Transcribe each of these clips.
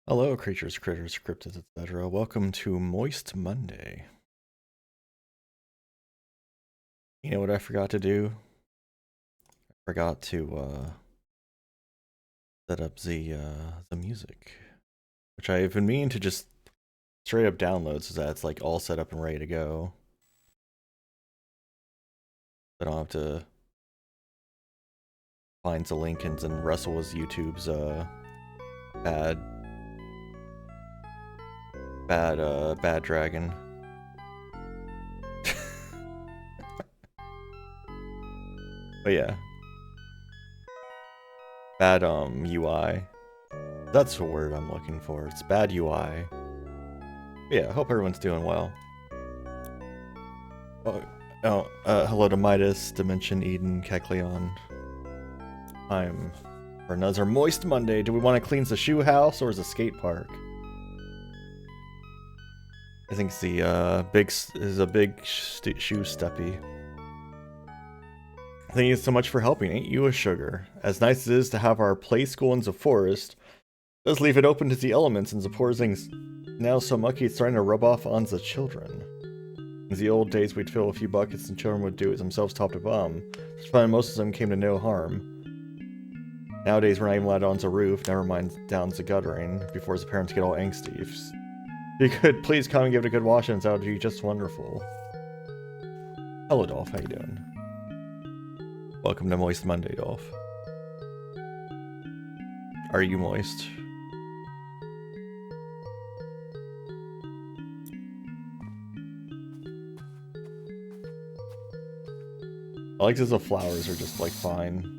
Hello, creatures, critters, cryptids, etc. Welcome to Moist Monday. You know what I forgot to do? I forgot to set up the music, which I've been meaning to just straight up download so that it's like all set up and ready to go. I don't have to find the Lincolns and wrestle with YouTube's bad dragon. But yeah. Bad UI. That's the word I'm looking for. It's bad UI. But yeah, I hope everyone's doing well. Hello to Midas, Dimension, Eden, Kekleon. I'm for another Moist Monday. Do we want to clean the shoe house or is a skate park? I think the big shoe steppy. Thank you so much for helping. Ain't you a sugar? As nice as it is to have our play school in the forest, let's leave it open to the elements, and the poor thing's now so mucky it's starting to rub off on the children. In the old days, we'd fill a few buckets and children would do it themselves top to bottom. Most of them came to no harm. Nowadays, we're not even allowed on the roof, never mind down the guttering, before the parents get all angsty. If you could, please come and give it a good wash, and that would be just wonderful. Hello, Dolph. How you doing? Welcome to Moist Monday, Dolph. Are you moist? I like that the flowers are just like fine.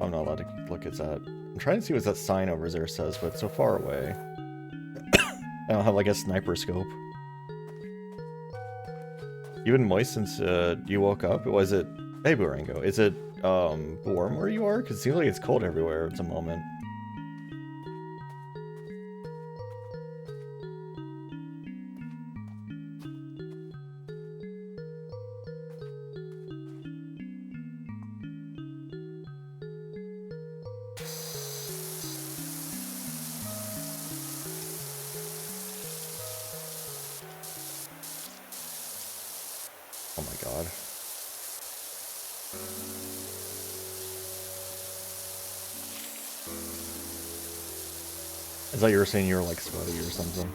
I'm not allowed to look at that. I'm trying to see what that sign over there says, but it's so far away. I don't have like a sniper scope. You been moist since you woke up? Was it... Hey, Burango, is it warm where you are? Because it seems like it's cold everywhere at the moment. Oh my god. I thought you were saying you were like sweaty or something.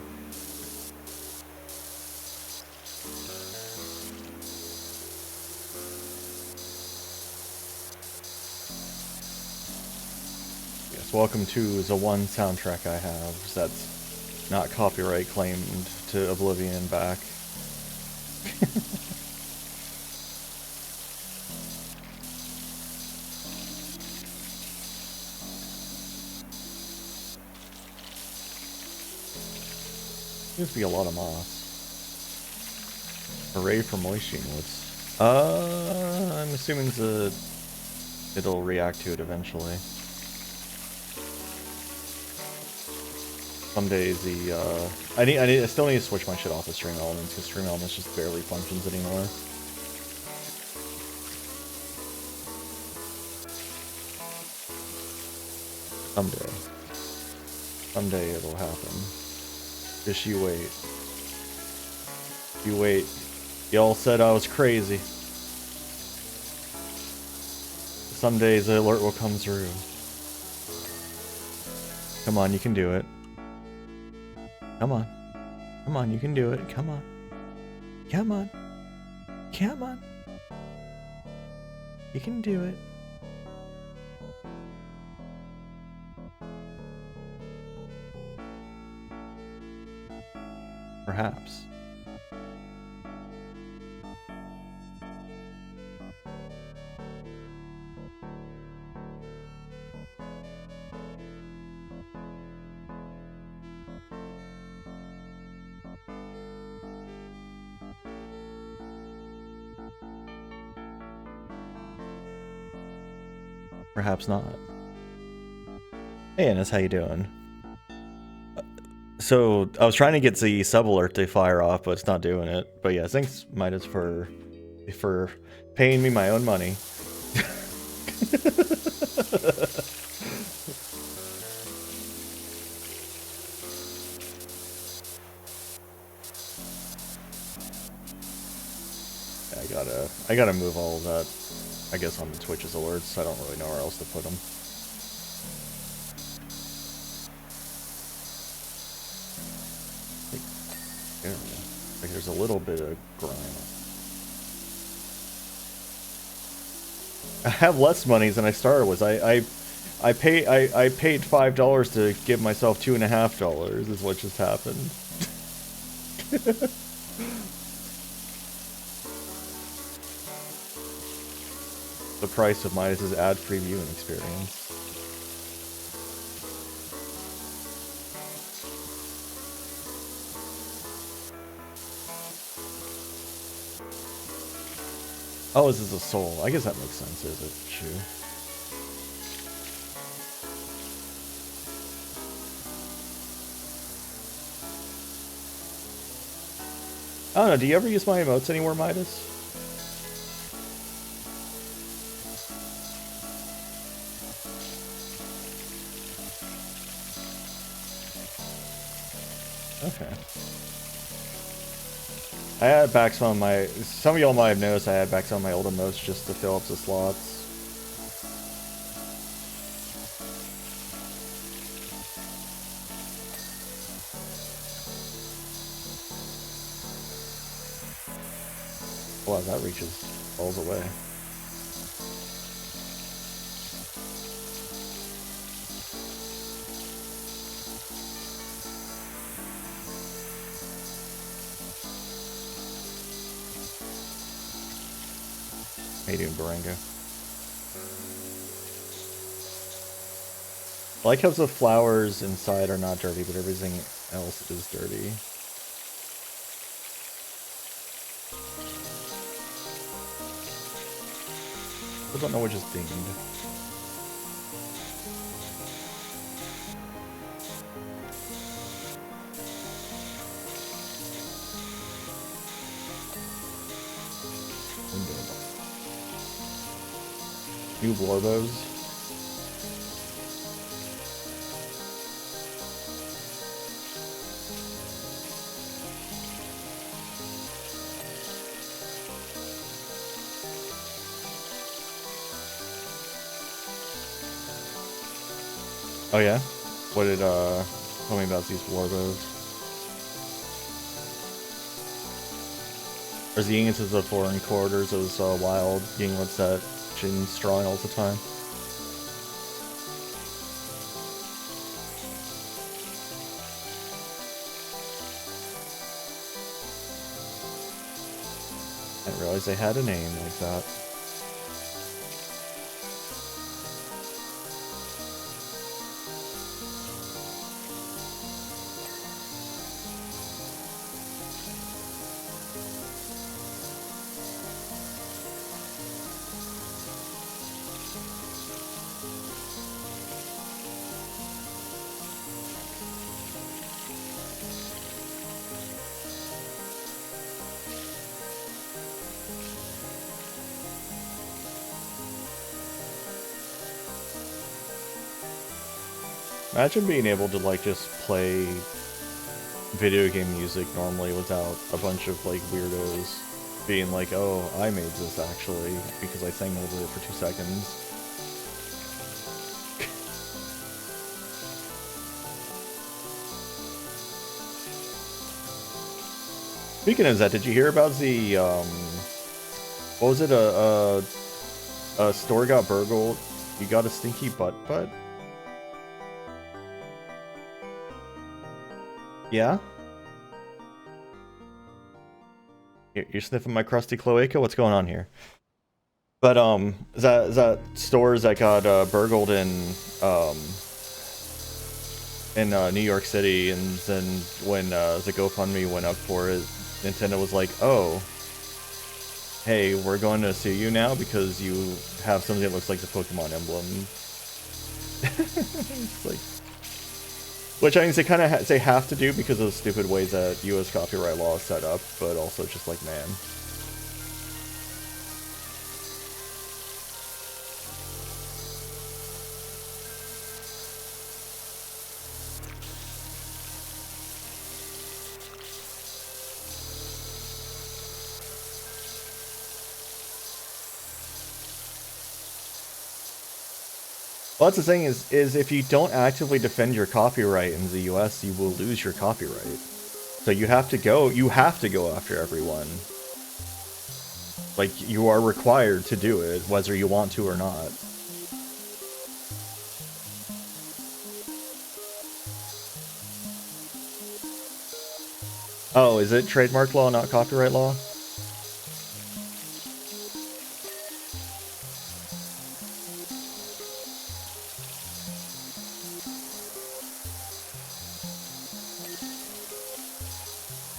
Yes, welcome to the one soundtrack I have that's not copyright claimed to oblivion and back. Seems to be a lot of moss. Hooray for moist Yinglets. I'm assuming it'll react to it eventually. Someday I still need to switch my shit off of Stream Elements because Stream Elements just barely functions anymore. Someday it'll happen. Just you wait. You wait. Y'all said I was crazy. Some days the alert will come through. Come on, you can do it. Come on. Come on, you can do it. Come on. Come on. Come on. You can do it. Perhaps. Perhaps not. Hey, Ennis, how you doing? So, I was trying to get the sub alert to fire off, but it's not doing it. But yeah, thanks, Midas, for paying me my own money. I gotta move all of that, I guess, on the Twitch's alerts. I don't really know where else to put them. Like there's a little bit of grime. I have less money than I started with. I paid $5 to give myself $2.50 is what just happened. The price of Midas's ad-free viewing experience. Oh, this is a soul. I guess that makes sense. Is it true? I don't know. Do you ever use my emotes anymore, Midas? Okay. I added back some of my... Some of y'all might have noticed I added back some of my old emotes just to fill up the slots. Wow, that reaches all the way. How you doing, Barango? I like how the flowers inside are not dirty, but everything else is dirty. I don't know what just dinged. New Blorbos. Oh yeah? What did, tell me about these Blorbos. There's the Yinglets of the foreign quarters, those wild Yinglets that Jin's drawing all the time. I didn't realize they had a name like that. Imagine being able to, like, just play video game music normally without a bunch of, like, weirdos being like, oh, I made this, actually, because I sang over it for 2 seconds. Speaking of that, did you hear about the, what was it, a store got burgled? You got a stinky butt? Yeah? You're sniffing my crusty cloaca? What's going on here? But, that stores that got, burgled in New York City, and then when, the GoFundMe went up for it, Nintendo was like, oh, hey, we're going to sue you now because you have something that looks like the Pokemon emblem. It's like... Which, I mean, they kind of they have to do because of the stupid ways that U.S. copyright law is set up, but also just like, man. Well, that's the thing is if you don't actively defend your copyright in the US, you will lose your copyright. So you have to go after everyone. Like, you are required to do it, whether you want to or not. Oh, is it trademark law, not copyright law?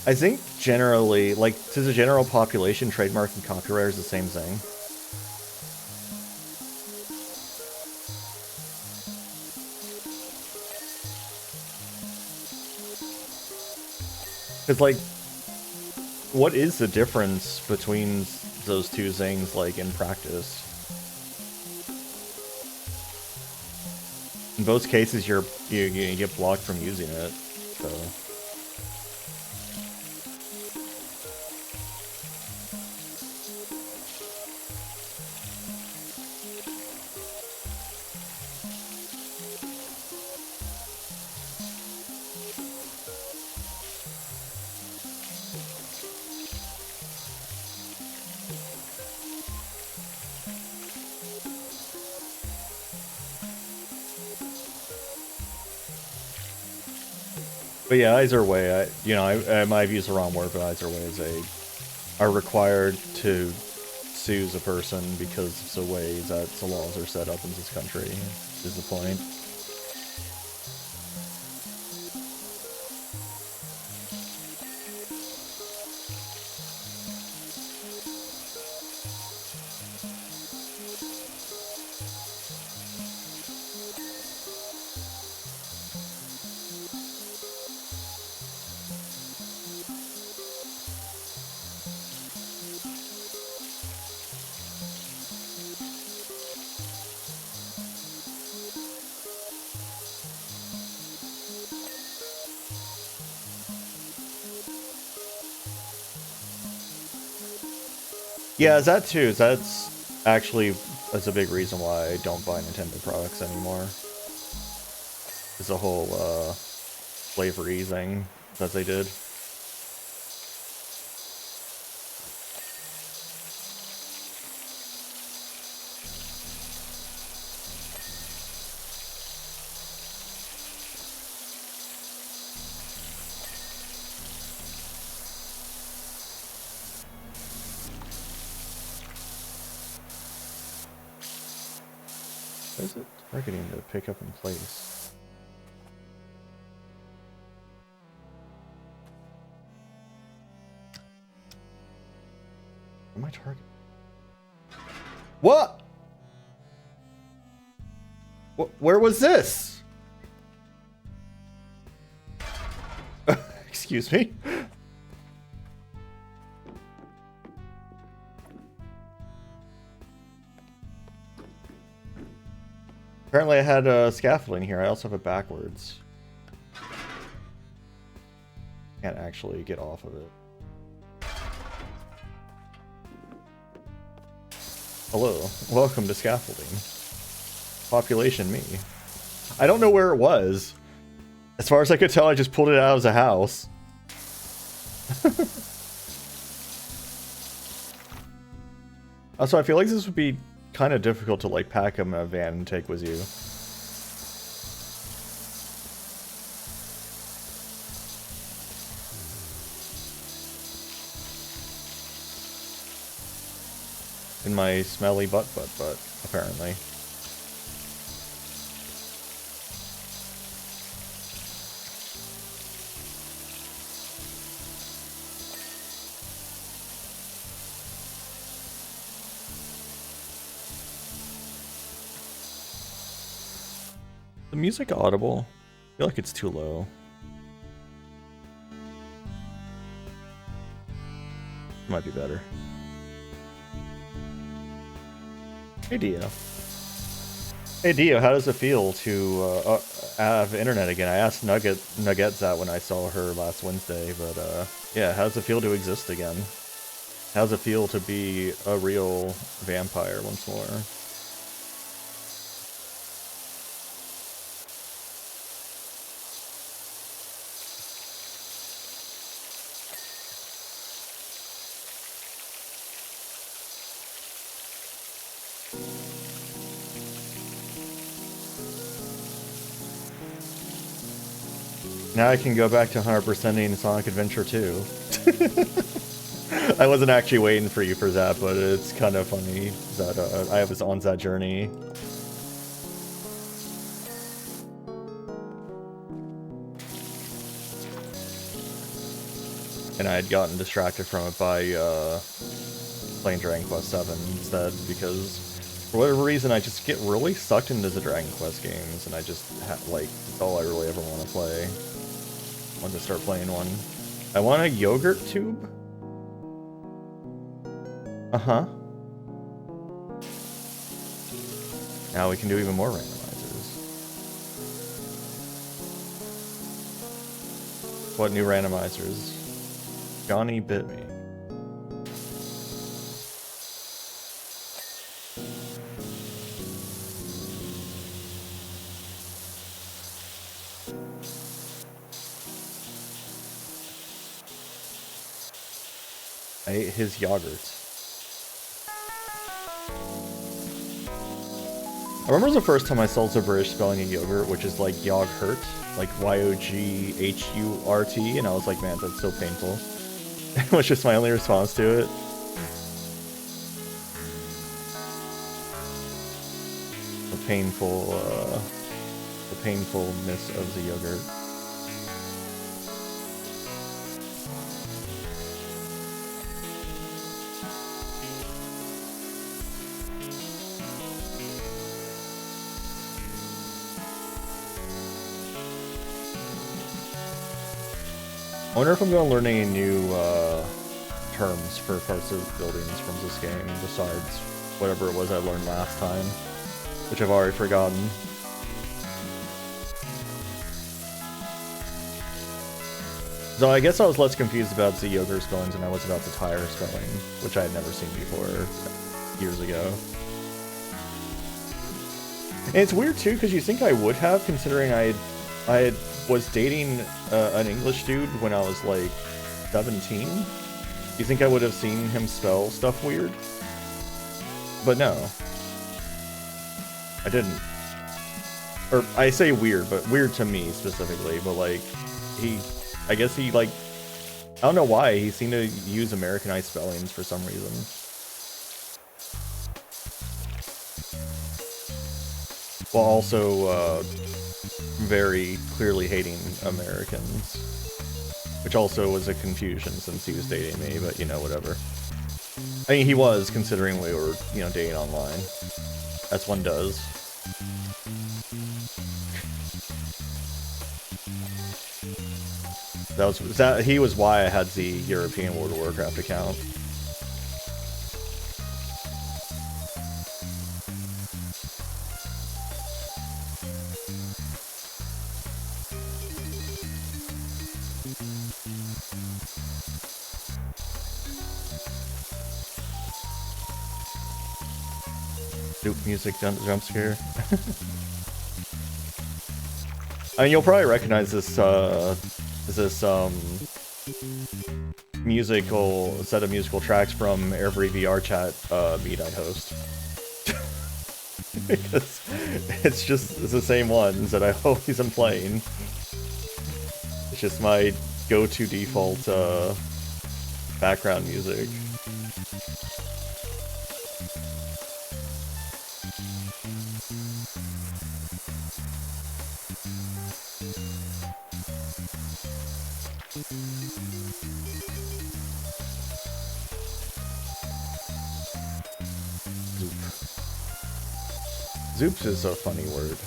I think generally, like, to the general population, trademark and copyright is the same thing. Because, like, what is the difference between those two things, like, in practice? In both cases, you get blocked from using it, so... But yeah, either way, I might have used the wrong word, but either way is are required to sue the person because of the way that the laws are set up in this country, is the point. Yeah, that too. That's actually a big reason why I don't buy Nintendo products anymore. Is the whole slavery thing that they did. What is it targeting to pick up in place? Where am I targeting? What? Where was this? Excuse me? Apparently I had scaffolding here. I also have it backwards. Can't actually get off of it. Hello, welcome to scaffolding. Population me. I don't know where it was. As far as I could tell, I just pulled it out of the house. Also, I feel like this would be kind of difficult to like pack them in a van and take with you. In my smelly butt, apparently. The music audible? I feel like it's too low. Might be better. Hey Dio. Hey Dio, how does it feel to have internet again? I asked Nuggets that when I saw her last Wednesday, but yeah, how does it feel to exist again? How does it feel to be a real vampire once more? Now I can go back to 100%ing Sonic Adventure 2. I wasn't actually waiting for you for that, but it's kind of funny that I was on that journey. And I had gotten distracted from it by playing Dragon Quest 7 instead, because for whatever reason I just get really sucked into the Dragon Quest games, and I just like, it's all I really ever want to play. I want to start playing one. I want a yogurt tube? Uh-huh. Now we can do even more randomizers. What new randomizers? Johnny bit me. I ate his yogurt. I remember the first time I saw the British spelling of yogurt, which is like yoghurt, like Y-O-G-H-U-R-T, and I was like, man, that's so painful. It was just my only response to it. The painfulness of the yogurt. I wonder if I'm going to learn any new terms for parts of buildings from this game, besides whatever it was I learned last time, which I've already forgotten. So I guess I was less confused about the yogurt spellings than I was about the tire spelling, which I had never seen before years ago. And it's weird too, because you think I would have, considering I was dating an English dude when I was like 17. You think I would have seen him spell stuff weird? But no. I didn't. Or I say weird, but weird to me specifically, but like, I guess he like, I don't know why, he seemed to use Americanized spellings for some reason. While also very clearly hating Americans, which also was a confusion since he was dating me, but you know, whatever. I mean, he was, considering we were, you know, dating online, as one does. He was why I had the European World of Warcraft account. Music jump scare. I mean, you'll probably recognize this musical set of musical tracks from every VR chat meet I host. Because it's the same ones that I always am playing. It's just my go-to default background music. Zoops is a funny word.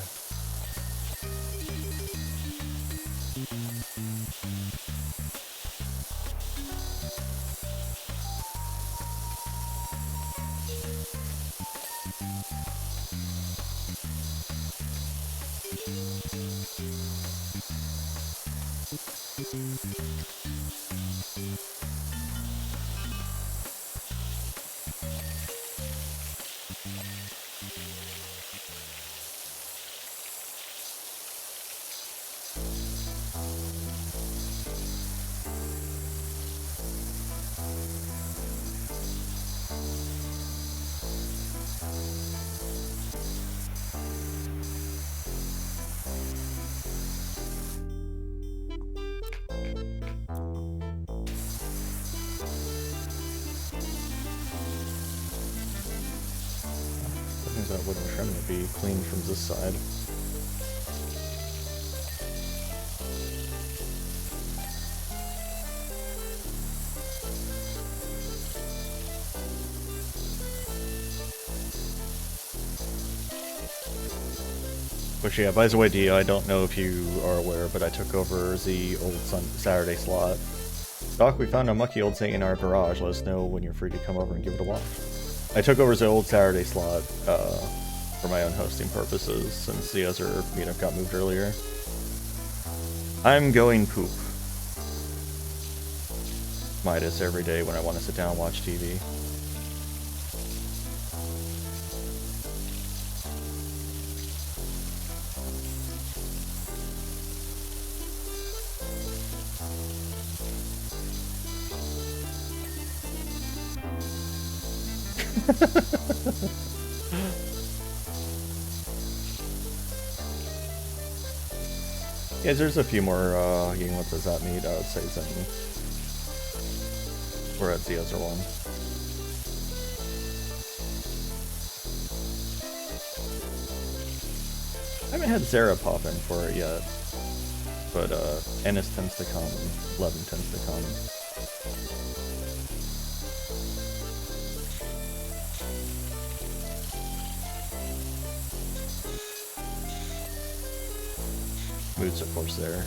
that wooden trim to be cleaned from this side. Which, yeah, by the way, Dio, I don't know if you are aware, but I took over the old Saturday slot. Doc, we found a mucky old thing in our garage. Let us know when you're free to come over and give it a wash. I took over the old Saturday slot for my own hosting purposes, since the other meetup got moved earlier. I'm going poop. Midas every day when I want to sit down and watch TV. Yeah, there's a few more Yinglets as that meet, I would say, than we're at the other one. I haven't had Zara pop in for it yet, but Ennis tends to come and Levin tends to come. Moods, of course, there.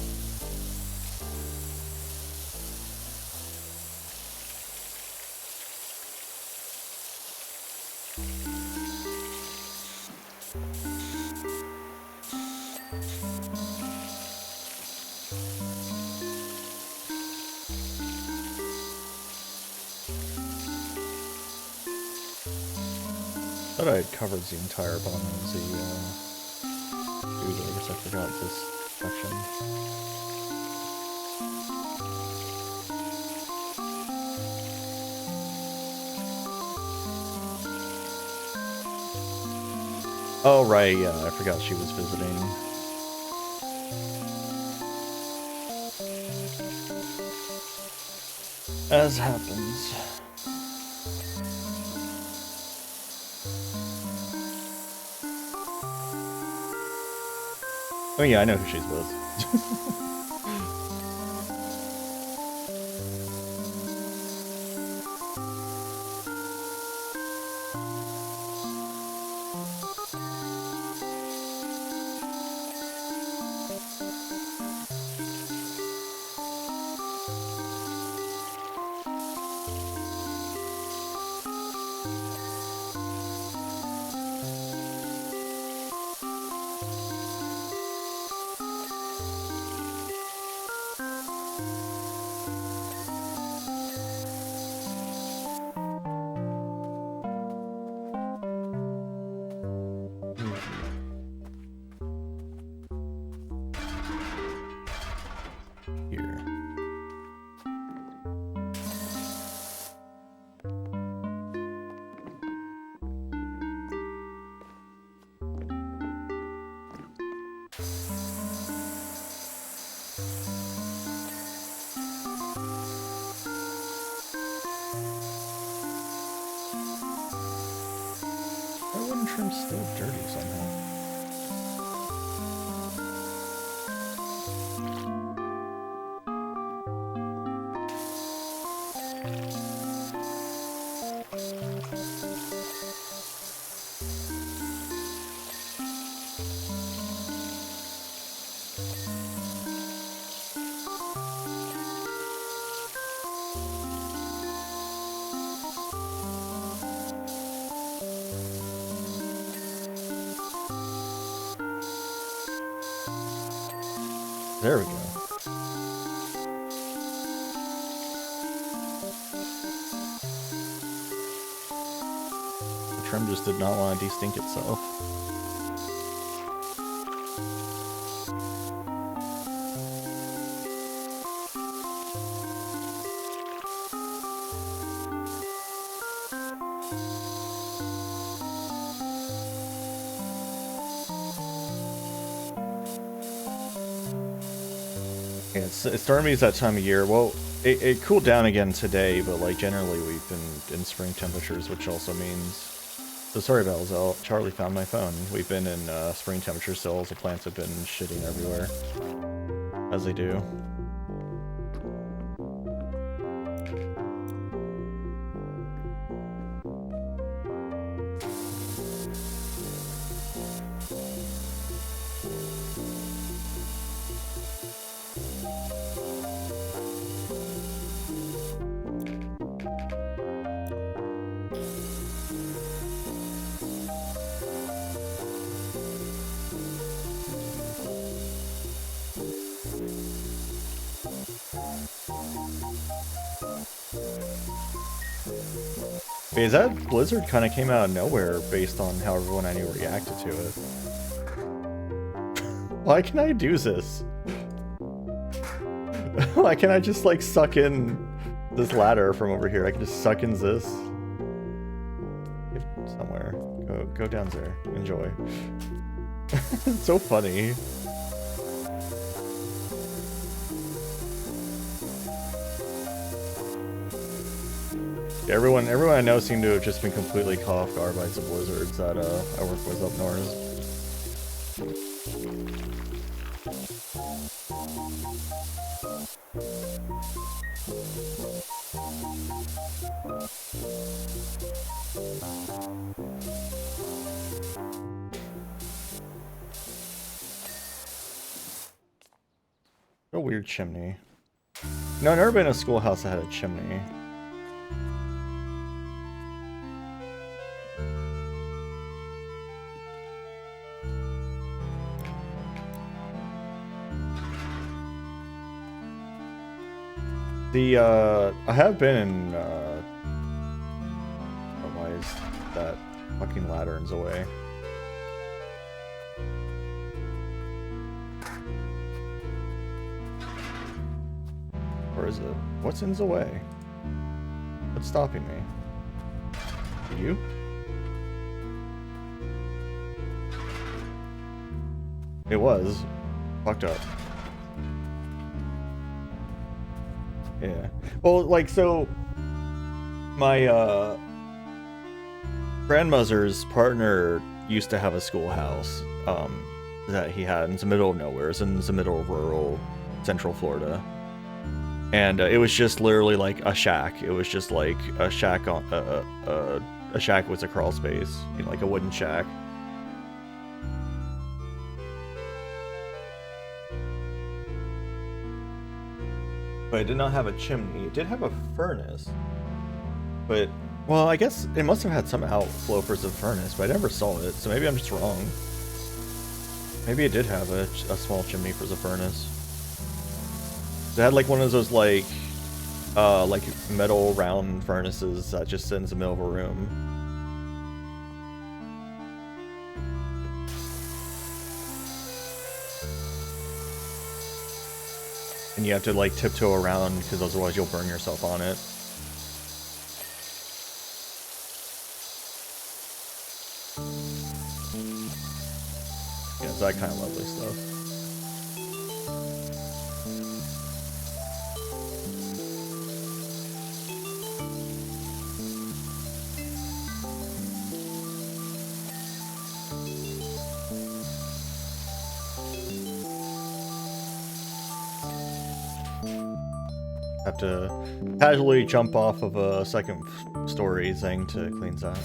Thought I had covered the entire bottom of the dude, I guess I forgot this section. Oh right, yeah, I forgot she was visiting. As happens. Oh yeah, I know who she's with. Trim's still dirty somehow. There we go. The trim just did not want to de-stink itself. Yeah, it's starting to be that time of year. Well, it cooled down again today, but like generally we've been in spring temperatures, which also means So sorry, Belzel. Charlie found my phone. We've been in spring temperature still, so plants have been shitting everywhere. As they do. Because that blizzard kind of came out of nowhere based on how everyone I knew reacted to it. Why can I do this? Why can't I just like suck in this ladder from over here? I can just suck in this. Somewhere. Go down there. Enjoy. It's so funny. Everyone I know seemed to have just been completely caught off guard by some blizzards that I work with up north. A weird chimney. No, I've never been in a schoolhouse that had a chimney. I have been in, why is that fucking ladder in the way? Or is it? What's in the way? What's stopping me? You? It was. Fucked up. Yeah. Well, like, so my grandmother's partner used to have a schoolhouse that he had in the middle of nowhere. It's in the middle of rural Central Florida. And it was just literally like a shack. It was just like a shack on a shack with a crawl space, you know, like a wooden shack. But it did not have a chimney. It did have a furnace. But, well, I guess it must have had some outflow for the furnace, but I never saw it, so maybe I'm just wrong. Maybe it did have a small chimney for the furnace. It had like one of those like metal round furnaces that just sit in the middle of a room. And you have to like tiptoe around because otherwise you'll burn yourself on it. Yeah, it's that kind of lovely stuff. Have to casually jump off of a second story thing to clean that.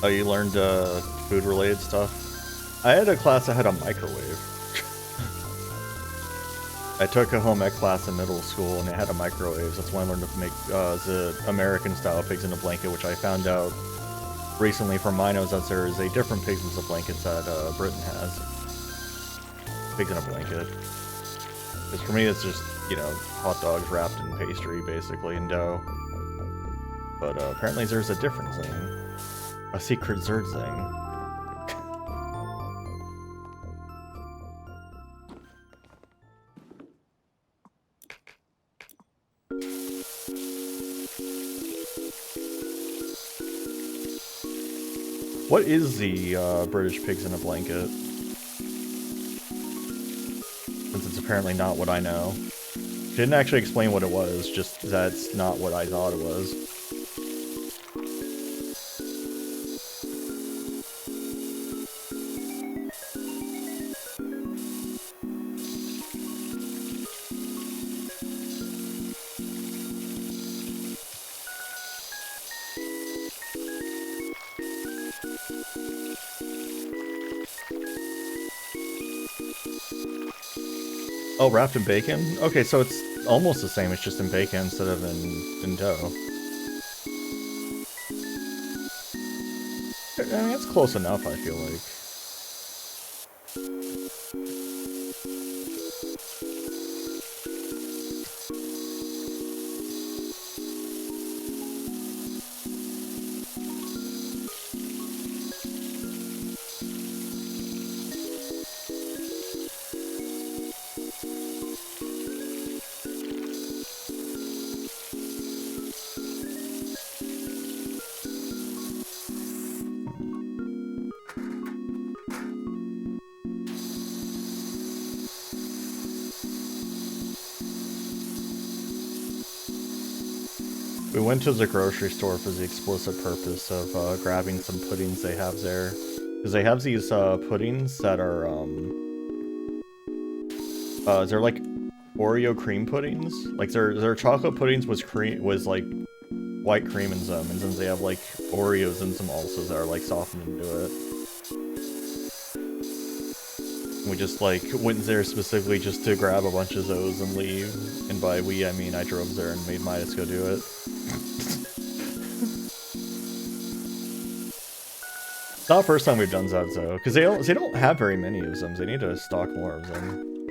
Oh, you learned food-related stuff? I had a class that had a microwave. I took a home ec class in middle school and it had a microwave. That's when I learned to make the American-style pigs in a blanket, which I found out recently from my nose that there is a different pigs in a blanket that Britain has. Pigs in a blanket. Because for me, it's just, you know, hot dogs wrapped in pastry, basically, and dough. But apparently there's a different thing. A secret Zerd thing. What is the British pigs in a blanket? Since it's apparently not what I know. She didn't actually explain what it was, just that's not what I thought it was. Oh, wrapped in bacon? Okay, so it's almost the same, it's just in bacon instead of in dough. I mean, it's close enough, I feel like. We went to the grocery store for the explicit purpose of grabbing some puddings they have there. Because they have these puddings that are, they're like Oreo cream puddings. Like they're chocolate puddings with like white cream in them, and then they have like Oreos in them also that are like softened into it. We just like went there specifically just to grab a bunch of those and leave. And by we, I mean I drove there and made Midas go do it. It's not the first time we've done that though, because they don't have very many of them. They need to stock more of them.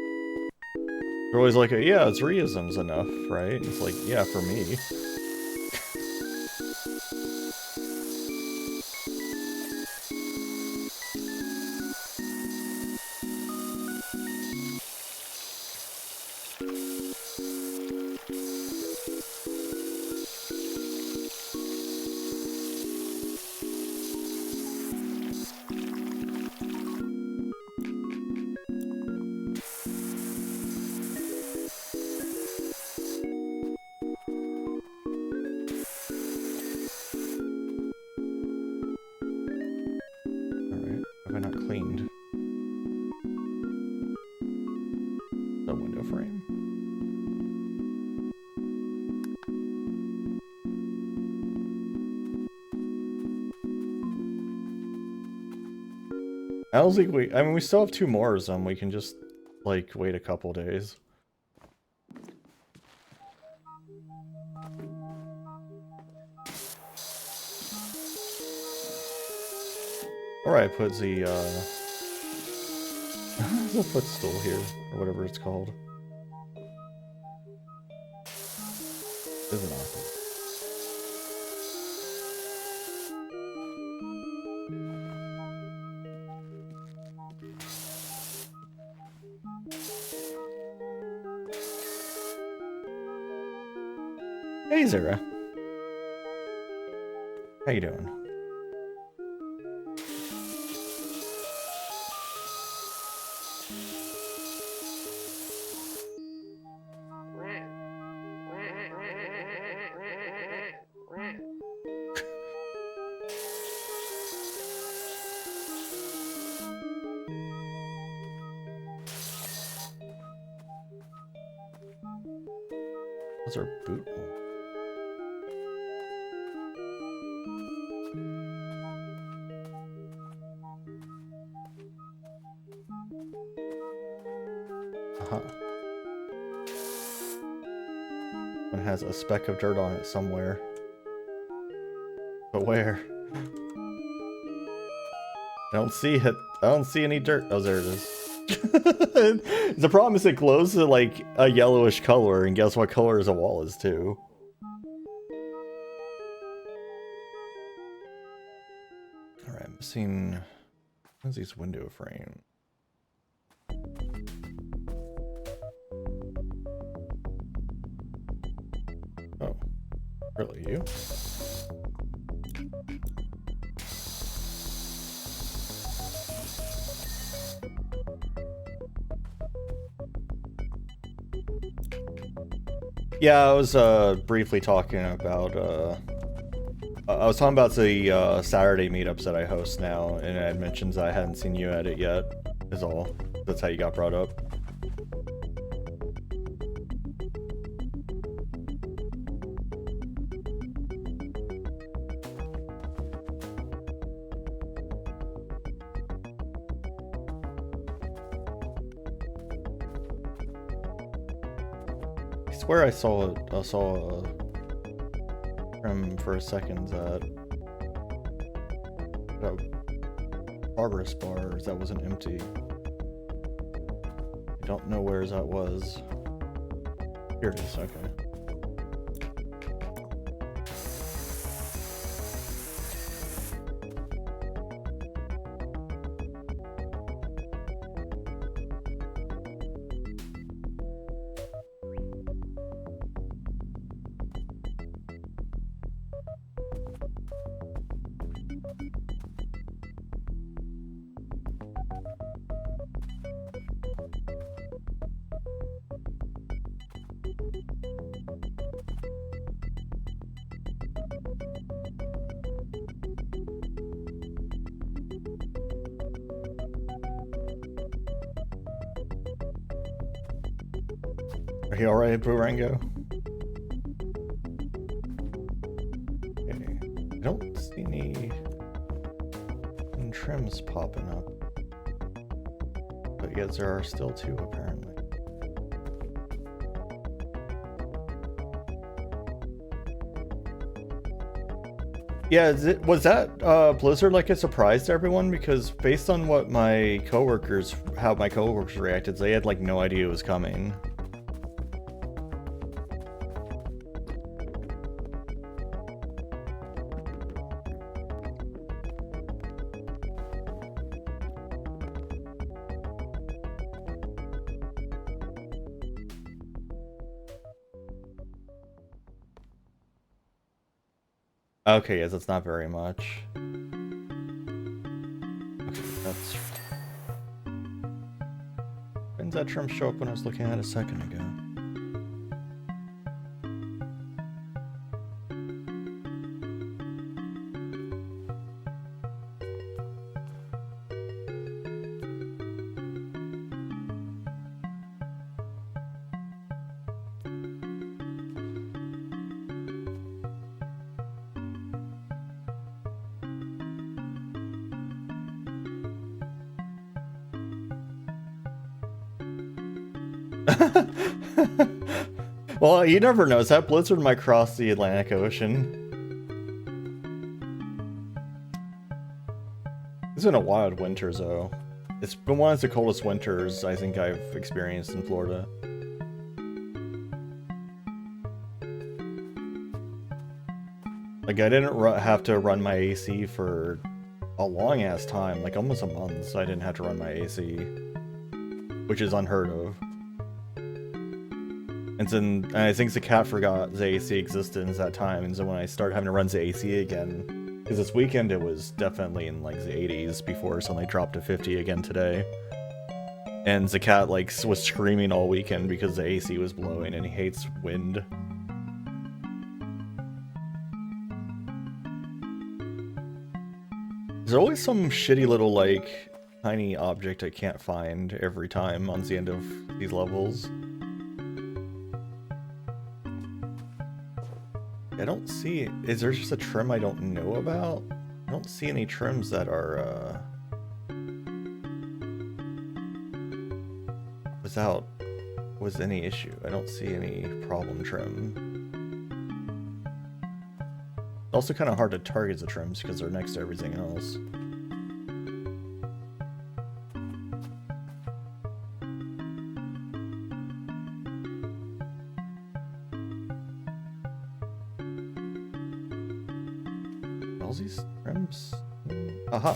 They're always like, yeah, 3 of them's enough, right? It's like, yeah, for me. I don't think I mean, we still have 2 more of them. We can just, like, wait a couple days. Or I put the footstool here, or whatever it's called. Isn't awesome. Hey, Zara. How you doing? Those are boot holes. One has a speck of dirt on it somewhere. But where? I don't see it. I don't see any dirt. Oh, there it is. The problem is it glows like a yellowish color, and guess what color the wall is too? Alright, I'm missing... What's these window frame? Oh, really, you? Yeah, I was briefly talking about I was talking about the Saturday meetups that I host now, and I had mentioned that I hadn't seen you at it yet, is all. That's how you got brought up. I swear I saw him for a second that progress bar that wasn't empty. I don't know where that was. Here it is, okay. Are you alright, Burango? Okay. I don't see any trims popping up. But yes, there are still two, apparently. Yeah, was that Blizzard like a surprise to everyone? Because based on what how my coworkers reacted, they had like no idea it was coming. Okay, yes, that's not very much. Okay, that's... When did that trim show up when I was looking at it a second ago? Well, you never know. That blizzard might cross the Atlantic Ocean. It's been a wild winter, though. It's been one of the coldest winters I think I've experienced in Florida. Like, I didn't have to run my AC for a long-ass time, like almost a month, so I didn't have to run my AC. Which is unheard of. And I think the cat forgot the AC existed at that time, and so when I started having to run the AC again, because this weekend it was definitely in like the 80s before it suddenly dropped to 50 again today. And the cat like was screaming all weekend because the AC was blowing and he hates wind. There's always some shitty little like tiny object I can't find every time on the end of these levels. I don't see... Is there just a trim I don't know about? I don't see any trims that are, with any issue. I don't see any problem trim. It's also kind of hard to target the trims because they're next to everything else. All these trims? Aha.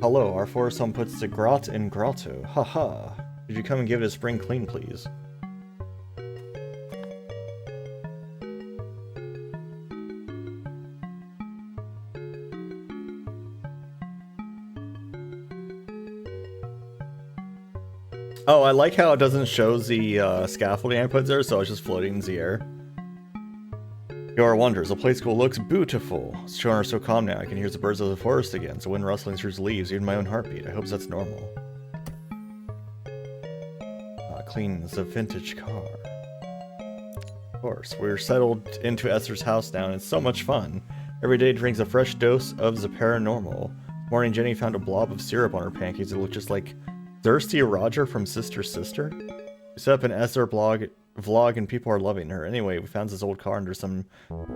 Hello, our forest home puts the grot in grotto. Haha. Could you come and give it a spring clean, please? Oh, I like how it doesn't show the scaffolding I put there, so it's just floating in the air. Your wonders, the play school looks beautiful. The children are so calm now, I can hear the birds of the forest again, the wind rustling through the leaves, even my own heartbeat. I hope that's normal. Clean as a vintage car. Of course, we're settled into Esther's house now, and it's so much fun. Every day brings a fresh dose of the paranormal. This morning, Jenny found a blob of syrup on her pancakes. It looked just like Thirsty Roger from Sister Sister. We set up an Esther vlog and people are loving her. Anyway, we found this old car under some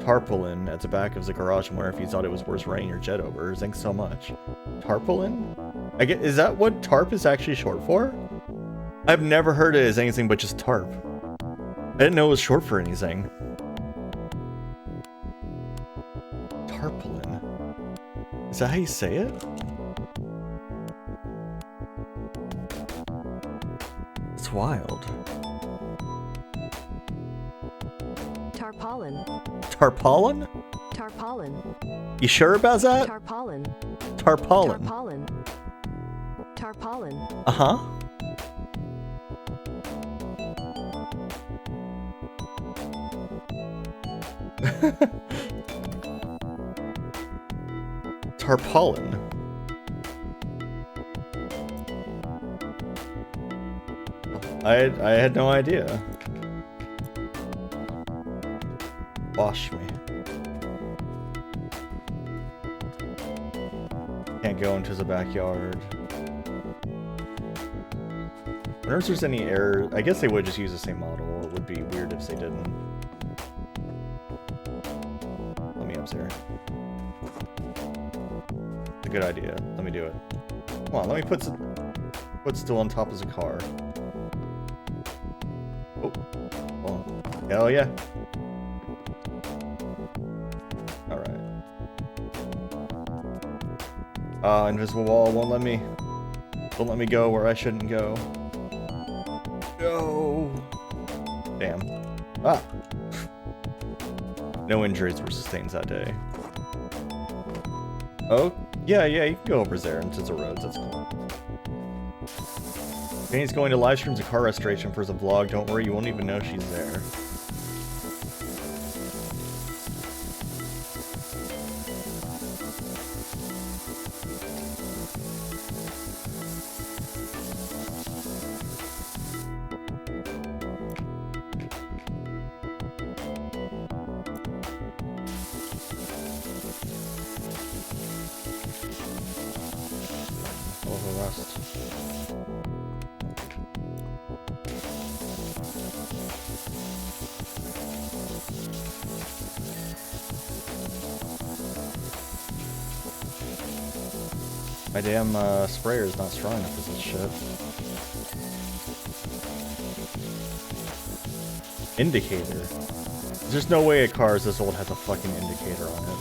tarpaulin at the back of the garage and wonder if you thought it was worth running your jet over. Thanks so much. Tarpaulin? Is that what tarp is actually short for? I've never heard it as anything but just tarp. I didn't know it was short for anything. Tarpaulin. Is that how you say it? It's wild. Tarpaulin. Tarpaulin? Tarpaulin. You sure about that? Tarpaulin. Tarpaulin. Tarpaulin. Tarpaulin. Uh-huh. Tarpaulin. I had no idea. Wash me. Can't go into the backyard. I wonder if there's any error. I guess they would just use the same model. It would be weird if they didn't. Let me up there. It's a good idea. Let me do it. Come on, let me put still on top of the car. Oh, hold on. Hell yeah. Alright. Invisible wall won't let me go where I shouldn't go. No. Damn. Ah. No injuries were sustained that day. Oh, yeah, you can go over there into the roads, that's cool. Jenny's going to live stream the car restoration for the vlog. Don't worry, you won't even know she's there. My damn sprayer is not strong enough for this shit. Indicator. There's no way a car as this old has a fucking indicator on it.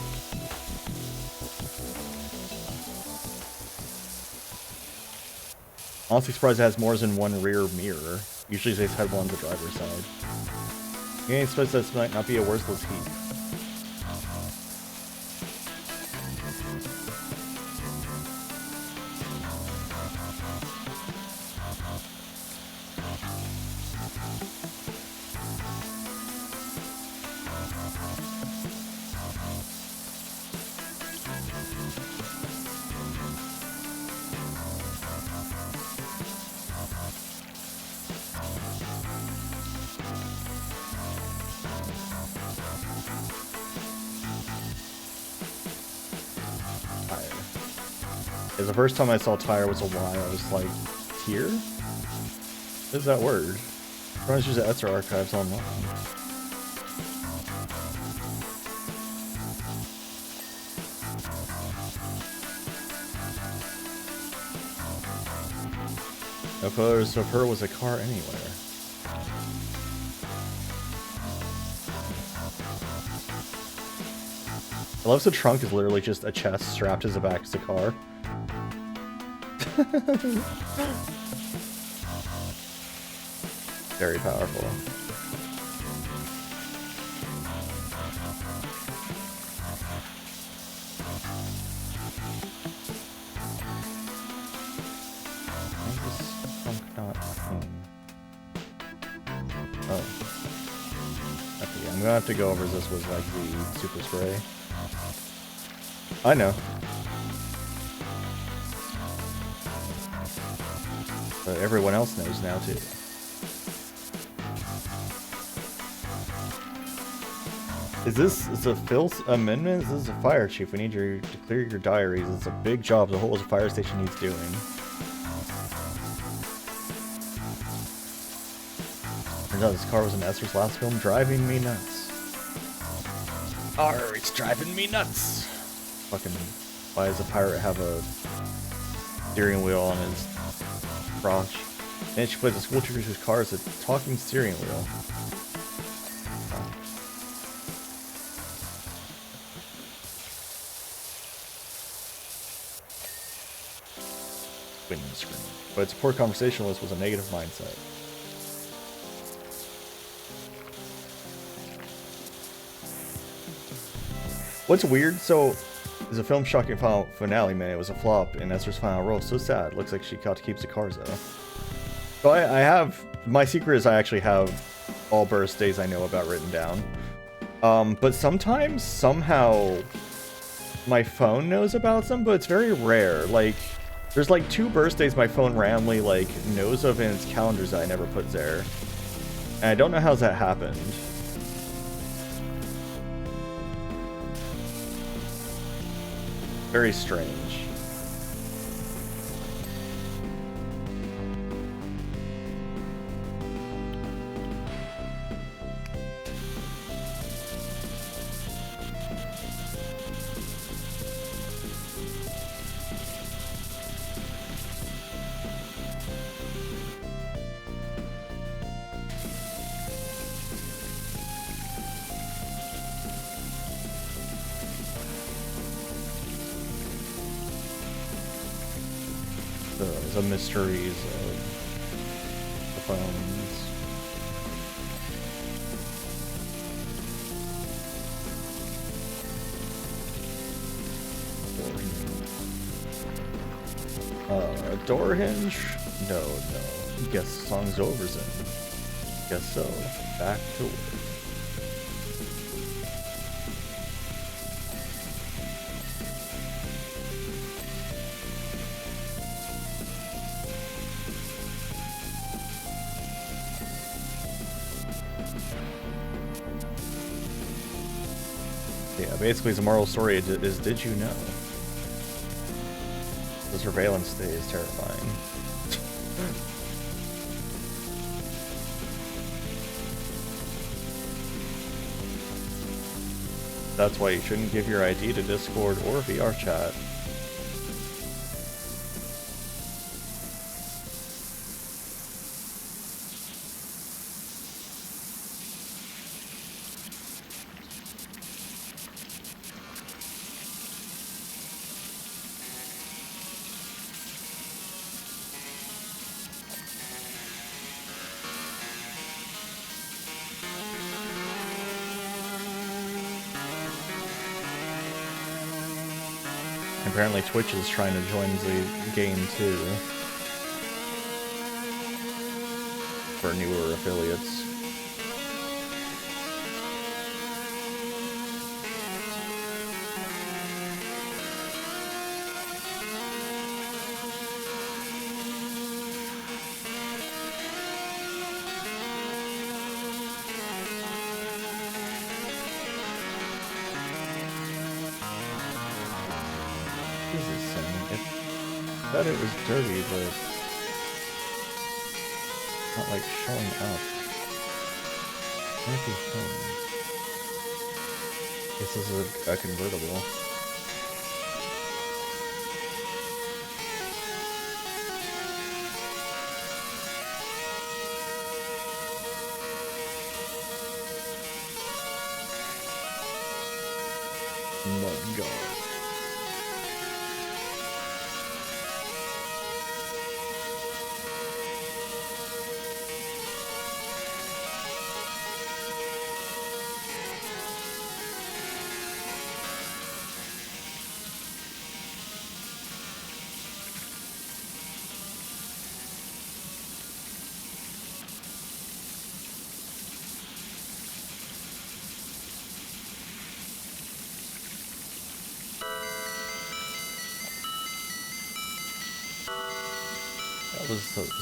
Honestly surprised it has more than one rear mirror. Usually they had one on the driver's side. You ain't supposed this might not be a worthless heat. The first time I saw tire was a Y, I was like, tier? What is that word? I'm trying to use the Etzer archives online. No photos of her was a car anywhere. I love the trunk is literally just a chest strapped as the back of the car. Very powerful. Why is this trunk not clean? Oh. Okay, I'm gonna have to go over this was like the super spray. I know. But everyone else knows now too. Is a filth amendment? This is a fire chief. We need you to clear your diaries. It's a big job. The whole fire station needs doing. Turns out this car was in Esther's last film, driving me nuts. Arr, it's driving me nuts. Fucking, why does a pirate have a steering wheel on his crotch? And she plays a school teacher whose car is a talking steering wheel. Winning screen. But its poor conversationalist was a negative mindset. What's weird, so there's a film shocking final finale, man. It was a flop in Esther's final role. So sad. Looks like she got to keep the cars though. So I have, my secret is I actually have all birthdays I know about written down. But sometimes, somehow, my phone knows about them, but it's very rare. Like, there's like 2 birthdays my phone randomly like knows of in its calendars that I never put there. And I don't know how that happened. Very strange. The mysteries of the phones. Door hinge? No. Guess the song's over then. Guess so. Back to work. Yeah, basically the moral story is did you know? The surveillance state is terrifying. That's why you shouldn't give your ID to Discord or VR chat. Apparently Twitch is trying to join the game too. For newer affiliates. I thought it was dirty, but not like showing up. Might be home. Guess this is a convertible. Mud God.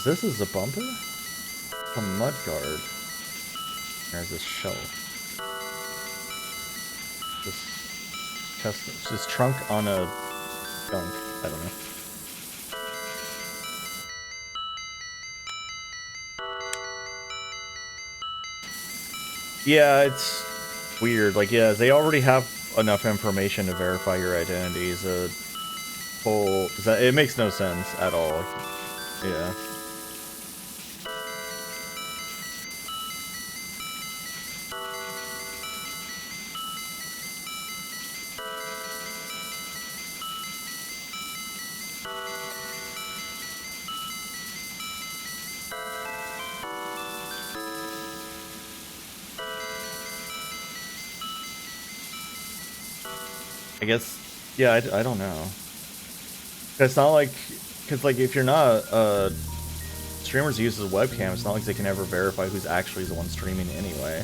This is a bumper? A mud guard. There's this shelf. This trunk on a gunk. I don't know. Yeah, it's weird. Like, yeah, they already have enough information to verify your identities. It makes no sense at all. Yeah. I guess, yeah, I don't know. It's not like, because like if you're not streamers use a webcam, it's not like they can ever verify who's actually the one streaming anyway.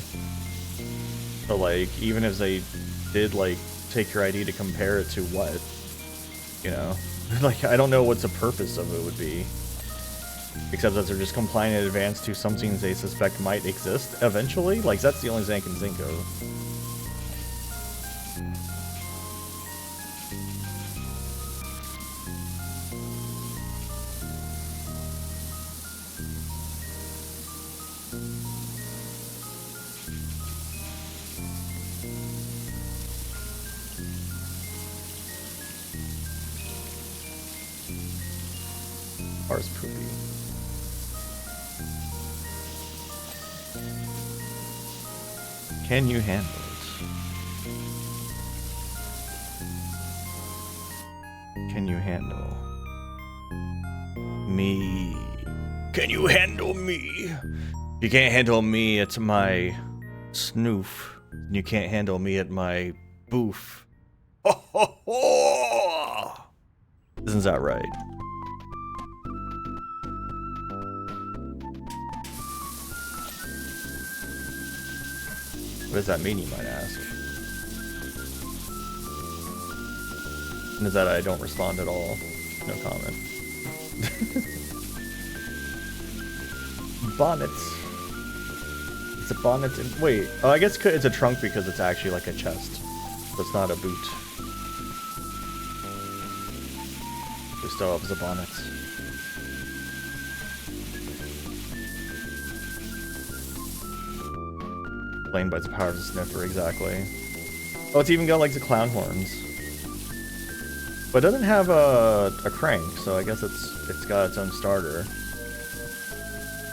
So like, even if they did like take your ID to compare it to what, you know, like I don't know what the purpose of it would be, except that they're just complying in advance to something they suspect might exist eventually. Like that's the only thing I can think of. Car's poopy. Can you handle it? Can you handle me? Can you handle me? You can't handle me at my snoof. You can't handle me at my boof. Ho ho ho! Isn't that right? What does that mean, you might ask? And is that I don't respond at all? No comment. Bonnets. It's a bonnet. Wait. Oh, I guess it's a trunk because it's actually like a chest. So it's not a boot. We still have the bonnets. Explained by the power of the sniffer, exactly. Oh, it's even got like the clown horns. But it doesn't have a crank, so I guess it's got its own starter.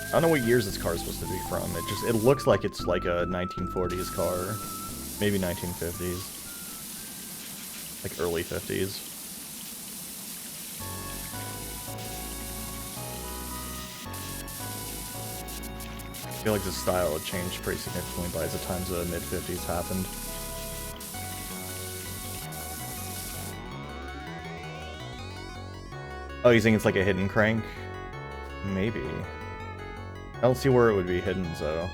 I don't know what years this car is supposed to be from. It looks like it's like a 1940s car. Maybe 1950s. Like early 50s. I feel like the style had changed pretty significantly by the time the mid-50s happened. Oh, you think it's like a hidden crank? Maybe. I don't see where it would be hidden, though.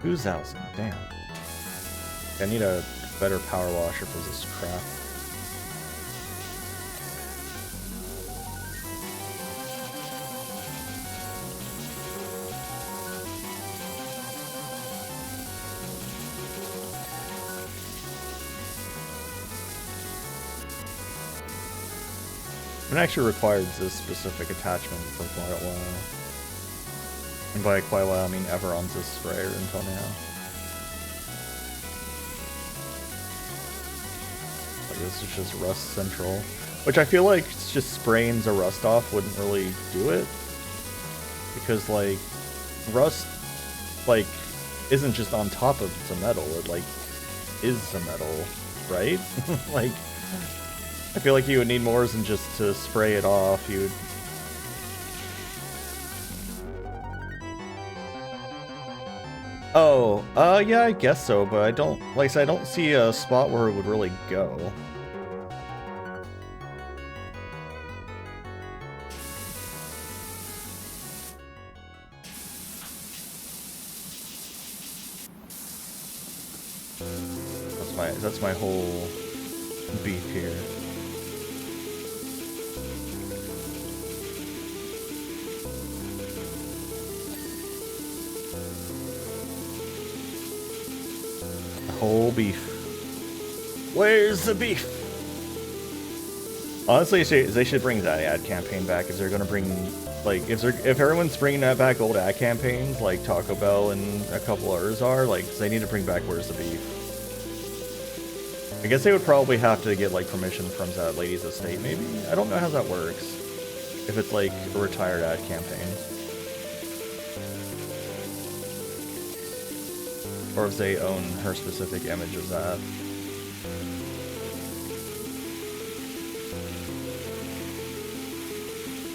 $2,000, damn. I need a better power washer for this crap. It actually required this specific attachment for quite a while. And by quite a while, I mean ever on this sprayer until now. Like this is just rust central. Which I feel like just spraying the rust off wouldn't really do it. Because like, rust, like, isn't just on top of the metal, it like, is the metal, right? Like, I feel like you would need more than just to spray it off. You would... Oh, yeah, I guess so, but I don't, like I said, I don't see a spot where it would really go. That's my whole beef here. Whole beef. Where's the beef? Honestly, they should bring that ad campaign back if they're gonna bring, like, if everyone's bringing that back, old ad campaigns like Taco Bell and a couple others are, like, they need to bring back Where's the Beef. I guess they would probably have to get like permission from that lady's estate, maybe? I don't know how that works. If it's like a retired ad campaign. Or if they own her specific image of that.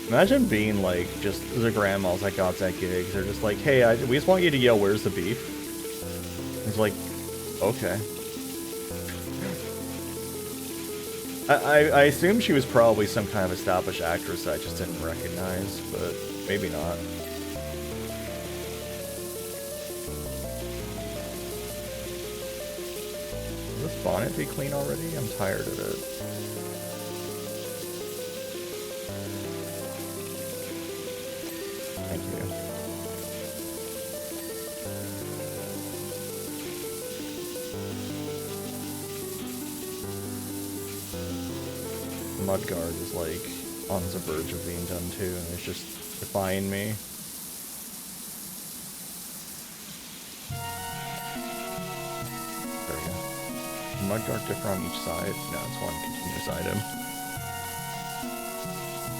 Imagine being like just the grandmas that got that gig. They're just like, hey, we just want you to yell, where's the beef? It's like, okay. I assume she was probably some kind of established actress that I just didn't recognize, but maybe not. Will this bonnet be clean already? I'm tired of it. Thank you. Mudguard is like on the verge of being done too, and it's just defying me. There we go. Mudguard different on each side? No, it's one continuous item.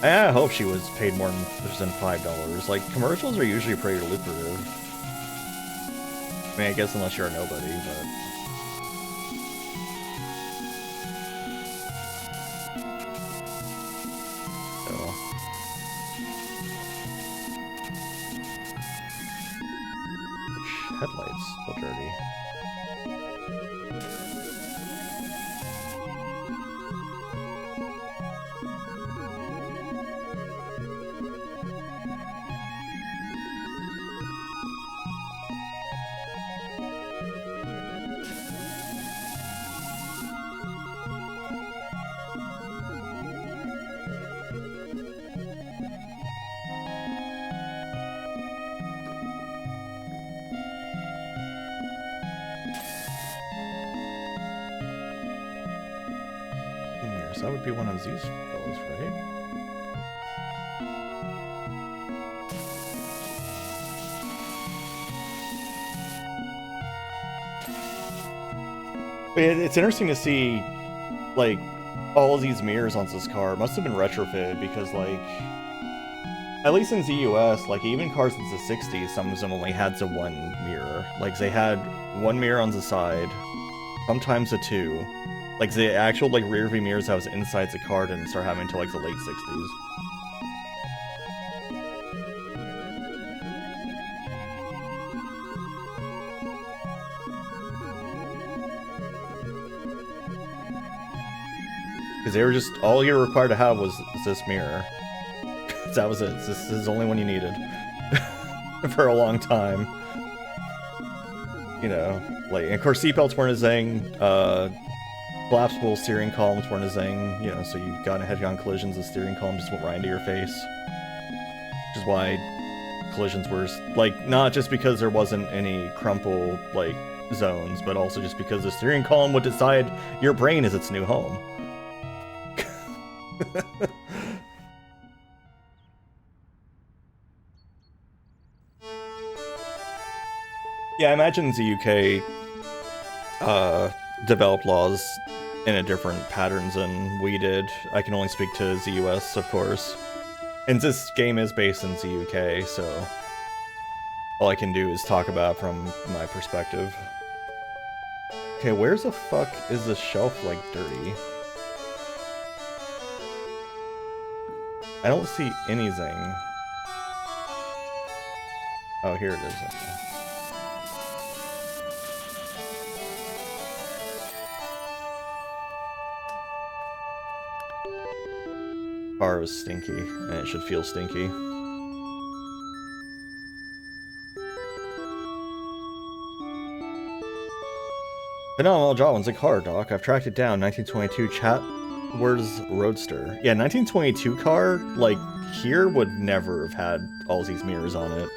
I hope she was paid more than $5. Like, commercials are usually pretty lucrative. I mean, I guess unless you're a nobody, but... Headlights look dirty. That would be one of these fellas, right? It's interesting to see, like, all of these mirrors on this car. It must have been retrofitted because, like, at least in the US, like, even cars in the 60s, some of them only had the one mirror. Like, they had one mirror on the side, sometimes a two. Like, the actual, like, rear view mirrors that was inside the car didn't start having until, like, the late 60s. Because they were just, all you were required to have was this mirror. That was it. This is the only one you needed. For a long time. You know, like, and of course, seatbelts weren't a thing. Collapsible steering columns weren't a thing, you know, so you got in head-on collisions, the steering column just went right into your face. Which is why collisions were, like, not just because there wasn't any crumple, like, zones, but also just because the steering column would decide your brain is its new home. Yeah, I imagine the UK developed laws in a different patterns than we did. I can only speak to the US, of course. And this game is based in the UK, so all I can do is talk about it from my perspective. Okay, where's the fuck is the shelf, like, dirty? I don't see anything. Oh, here it is. Okay. Bar was stinky, and it should feel stinky. Phenomenal job on the car, Doc. I've tracked it down. 1922 Chatworth's Roadster. Yeah, 1922 car, like, here would never have had all these mirrors on it.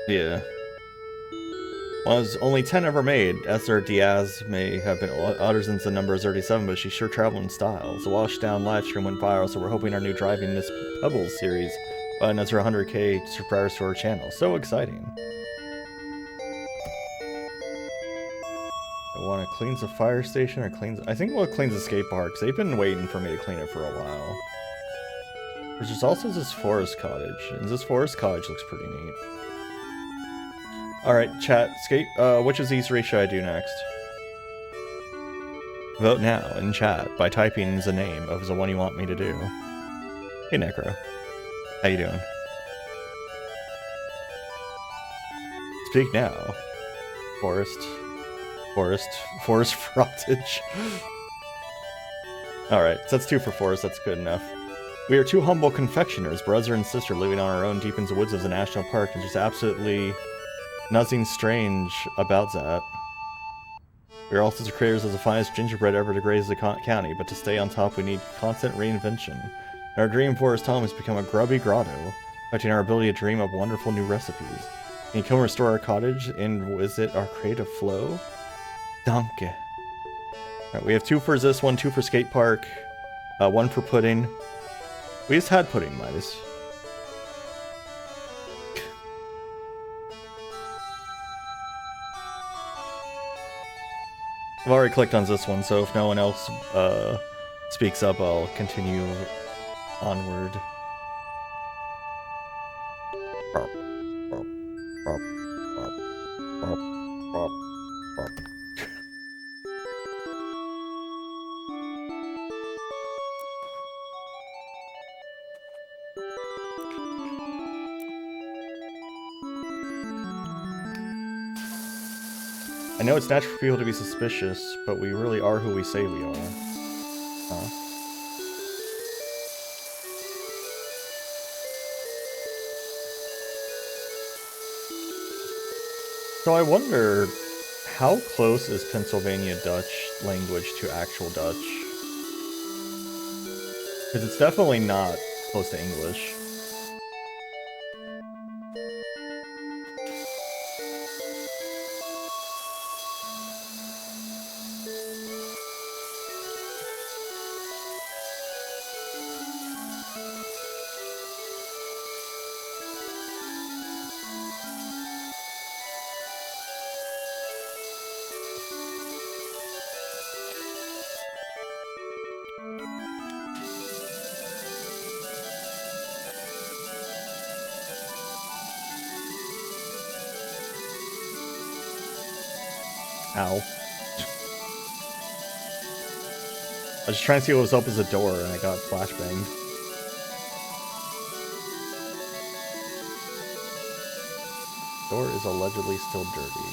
Yeah. Well, there's only 10 ever made. Esther Diaz may have been odder since the number is 37, but she's sure traveling in style. The washed down live stream went viral, so we're hoping our new Driving Miss Pebbles series by another 100k subscribers to our channel. So exciting. I want to clean the fire station or clean. I think we'll clean the skate park, 'cause they've been waiting for me to clean it for a while. There's also this forest cottage, and this forest cottage looks pretty neat. Alright, chat, skate, which of these three should I do next? Vote now in chat by typing the name of the one you want me to do. Hey Necro, how you doing? Speak now. Forest frottage. Alright, so that's 2 for forest, that's good enough. We are 2 humble confectioners, brother and sister, living on our own deep in the woods of the national park, and just absolutely nothing strange about that. We are also the creators of the finest gingerbread ever to graze the county, but to stay on top we need constant reinvention. And our dream forest home has become a grubby grotto, affecting our ability to dream up wonderful new recipes. Can you come restore our cottage and visit our creative flow? Danke. Alright, we have 2 for this one, 2 for skate park, 1 for pudding. We just had pudding, Midas. I've already clicked on this one, so if no one else speaks up, I'll continue onward. I know it's natural for people to be suspicious, but we really are who we say we are. Huh? So I wonder, how close is Pennsylvania Dutch language to actual Dutch? Because it's definitely not close to English. Ow. I was just trying to see what was up as a door, and I got flashbanged. Door is allegedly still dirty.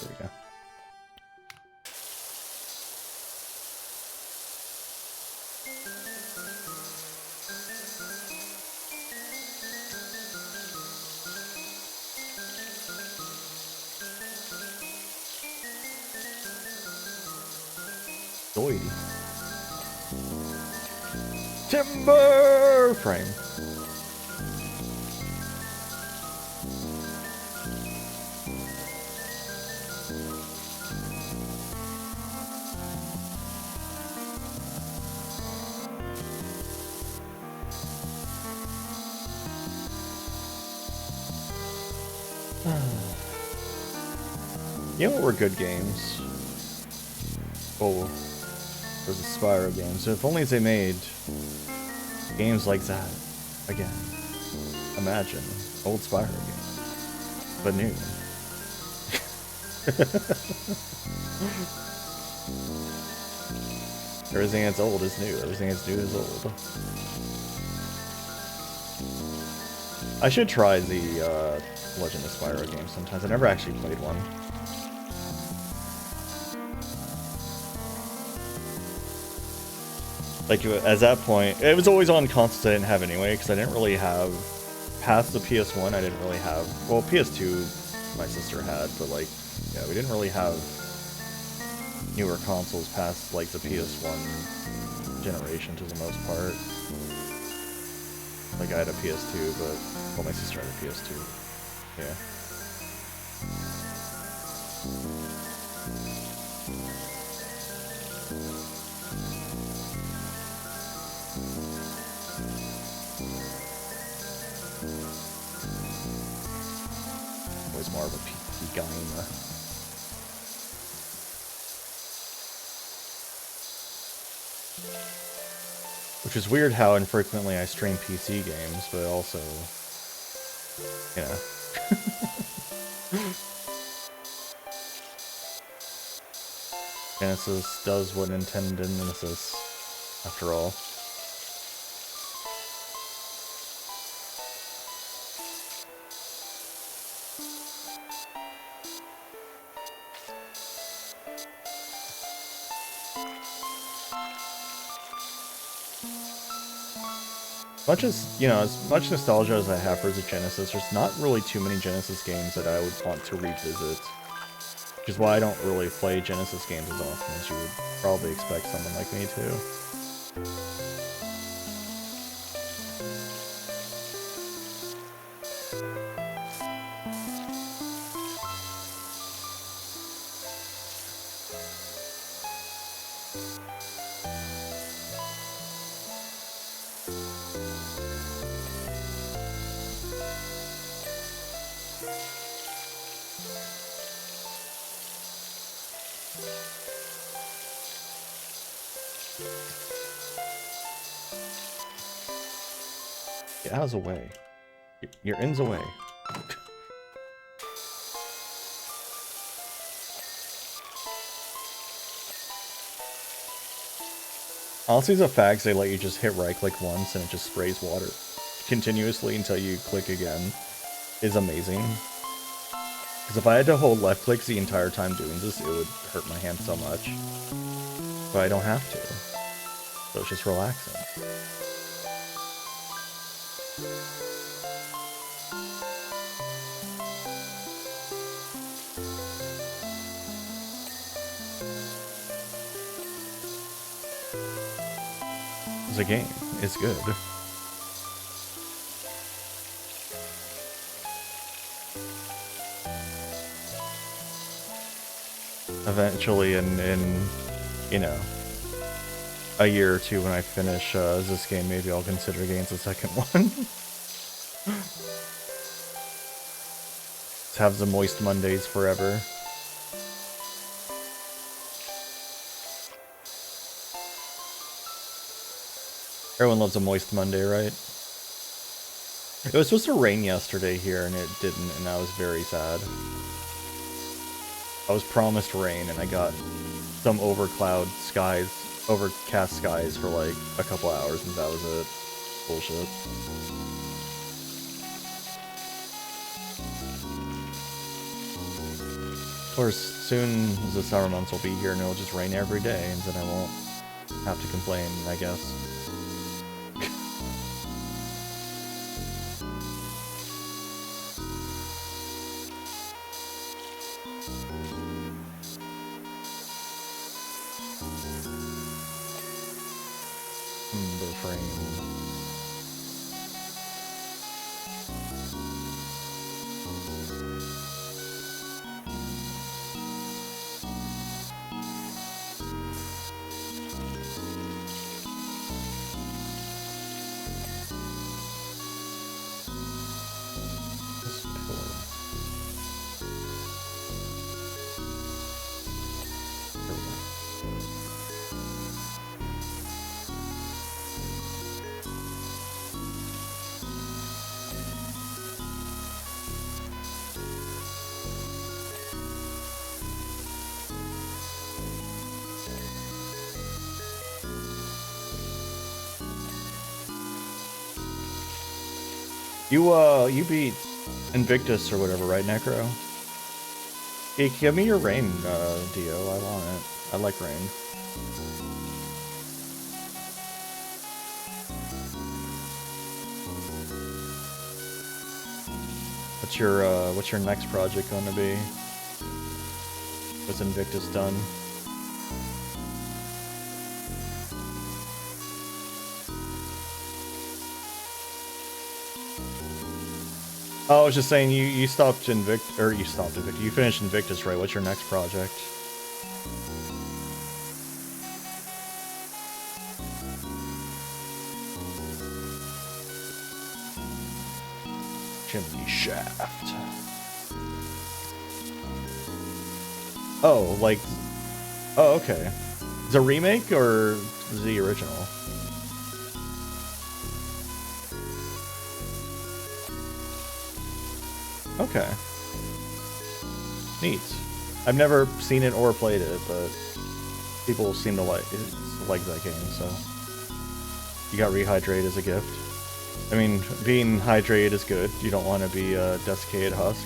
There we go. Doy. Timber frame. You know what were good games? Oh, there's a Spyro game. So if only they made games like that again. Imagine old Spyro games, but new. Everything that's old is new. Everything that's new is old. I should try the Legend of Spyro game sometimes. I never actually played one. Like, at that point, it was always on consoles I didn't have anyway, because I didn't really have, past the PS1, I didn't really have, well, PS2 my sister had, but like, yeah, we didn't really have newer consoles past, like, the PS1 generation to the most part. Like, I had a PS2, but, well, my sister had a PS2. Yeah. Was more of a PC gamer. Which is weird how infrequently I stream PC games, but also, yeah. Genesis does what Nintendo did Genesis, after all. Much as, you know, as much nostalgia as I have for the Genesis, there's not really too many Genesis games that I would want to revisit. Which is why I don't really play Genesis games as often as you would probably expect someone like me to. Get out of the way. Your in's away. Honestly, the fags, they let you just hit right click once and it just sprays water continuously until you click again is amazing. Because if I had to hold left clicks the entire time doing this, it would hurt my hand so much. But I don't have to. So it's just relaxing. The game is good. Eventually, in you know, a year or two when I finish this game, maybe I'll consider getting the second one. Let's have the moist Mondays forever. Everyone loves a moist Monday, right? It was supposed to rain yesterday here, and it didn't, and I was very sad. I was promised rain, and I got some overcast skies for like a couple hours, and that was it. Bullshit. Of course, soon the summer months will be here, and it'll just rain every day, and then I won't have to complain, I guess. You beat Invictus or whatever, right, Necro? Hey, give me your rain, Dio. I want it. I like rain. What's your next project gonna be? Was Invictus done? Oh, I was just saying you stopped Invictus, or you stopped Invictus. You finished Invictus, right? What's your next project? Chimney shaft. Oh, like, oh, okay. Is it a remake or the original? Okay. Neat. I've never seen it or played it, but people seem to like that game, so. You got Rehydrate as a gift. I mean, being hydrated is good. You don't want to be a desiccated husk.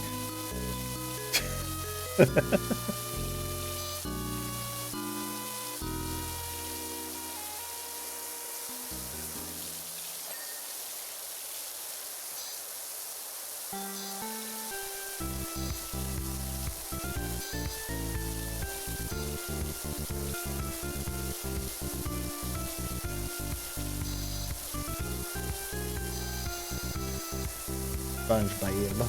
SpongeBob.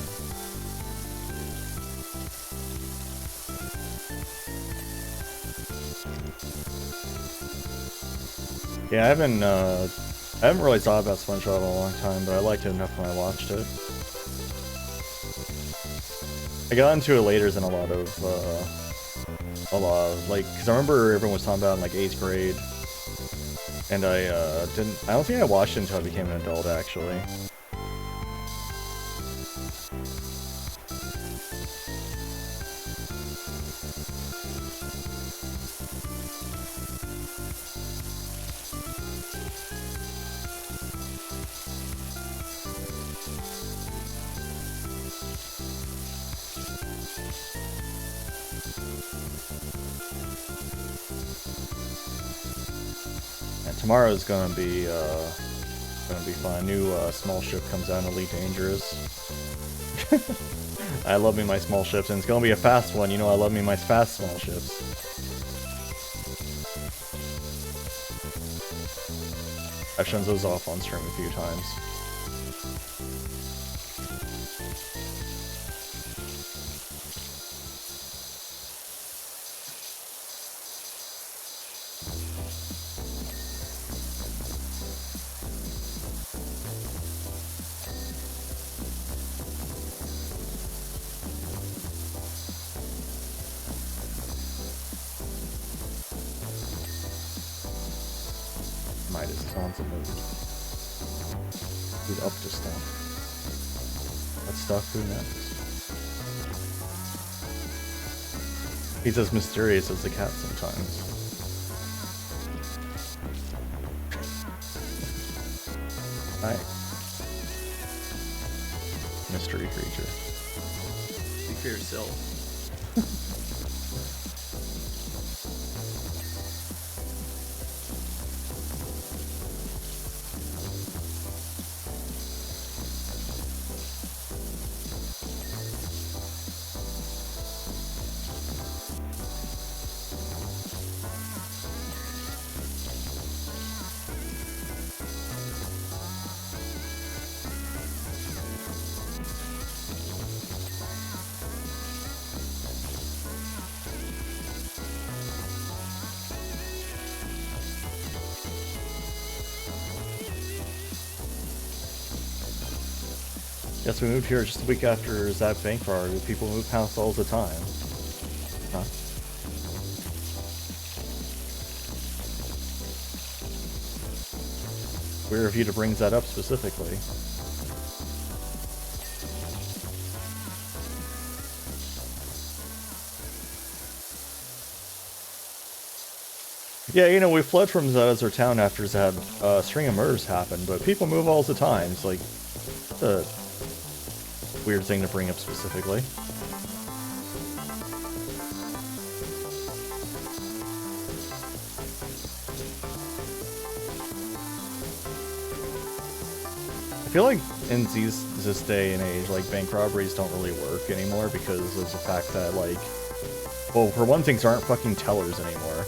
Yeah, I haven't really thought about SpongeBob in a long time, but I liked it enough when I watched it. I got into it later than a lot of, like, because I remember everyone was talking about it in, like, 8th grade, and I don't think I watched it until I became an adult, actually. Tomorrow's gonna be fun. New small ship comes out, Elite Dangerous. I love me my small ships, and it's gonna be a fast one. You know I love me my fast small ships. I've shown those off on stream a few times. Up to stuff. What stuff? Who knows? He's as mysterious as the cat sometimes. Hi. Mystery creature. Speak for yourself. Yes, we moved here just a week after that bank robbery. People move house all the time. Huh? Weird of you to bring that up specifically. Yeah, you know, we fled from Zedazur town after that string of murders happened, but people move all the time. It's like, weird thing to bring up specifically. I feel like in this day and age, like, bank robberies don't really work anymore because of the fact that, like, well, for one thing, there aren't fucking tellers anymore.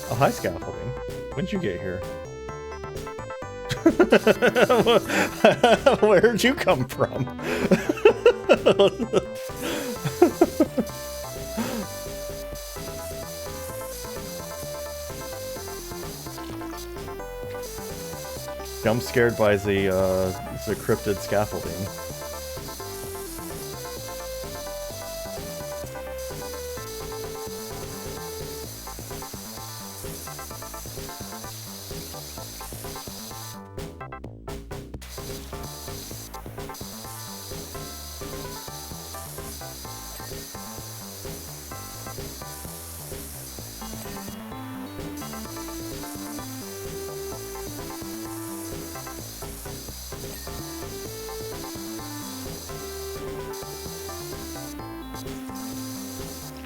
Oh, hi, scaffolding. When'd you get here? Where'd you come from? I'm scared by the cryptid scaffolding.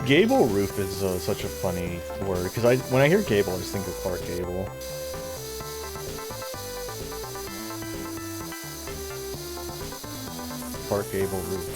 Gable roof is such a funny word, because when I hear Gable, I just think of Clark Gable. Clark Gable roof.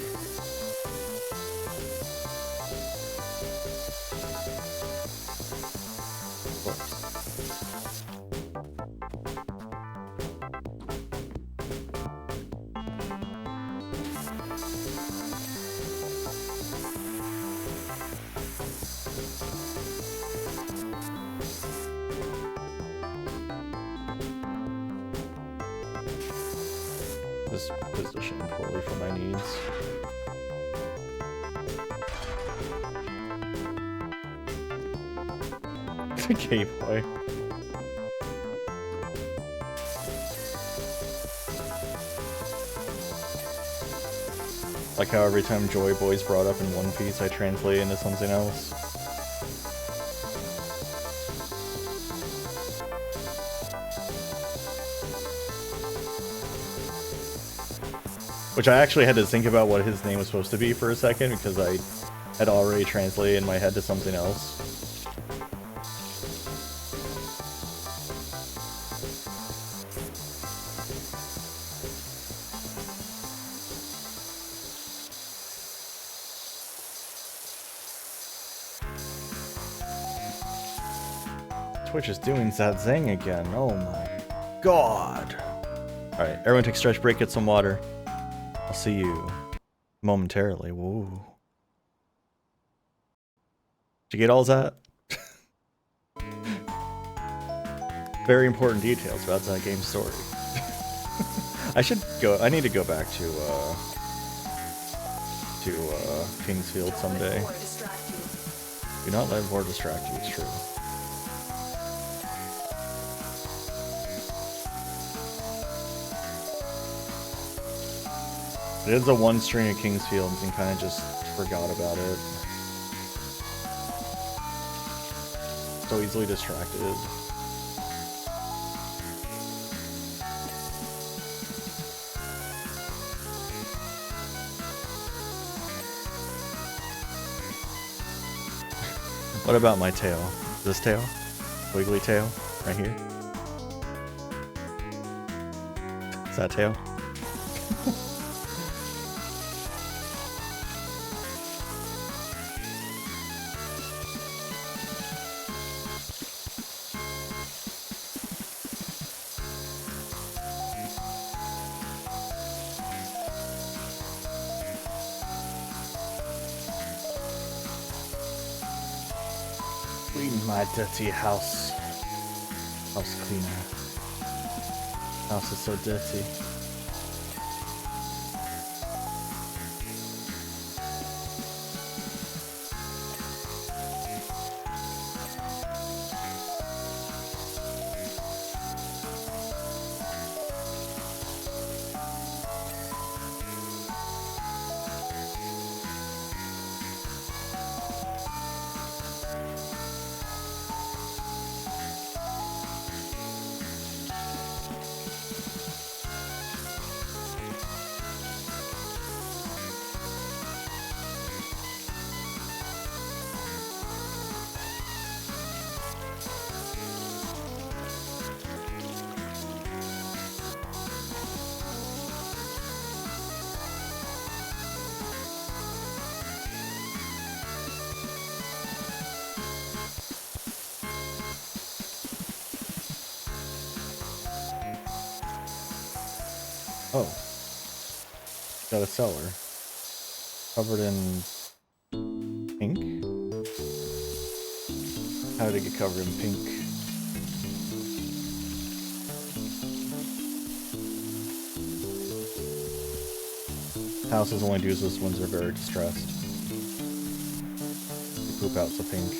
This positioned poorly for my needs. Gay boy. Like how every time Joy Boy's brought up in One Piece, I translate into something else. Which I actually had to think about what his name was supposed to be for a second, because I had already translated in my head to something else. Twitch is doing that thing again. Oh my god. Alright, everyone take a stretch break, get some water. I'll see you momentarily. Whoa. Did you get all that? Very important details about that game's story. I need to go back to Kingsfield someday. Do not let war distract you, it's true. I did the one string of Kingsfield and kind of just forgot about it. So easily distracted. What about my tail? This tail? Wiggly tail? Right here? Is that tail? My dirty house cleaner. House is so dirty. Oh. Got a cellar. Covered in pink? How did it get covered in pink? Houses only do this when they're very distressed. They poop out the pink.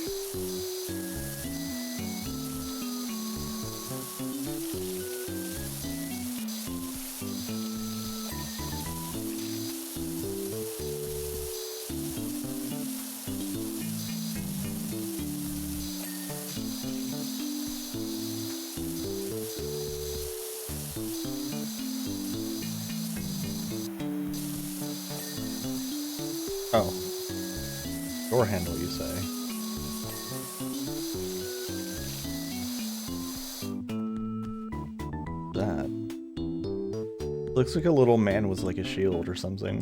Oh. Door handle, you say? That. Looks like a little man with like a shield or something.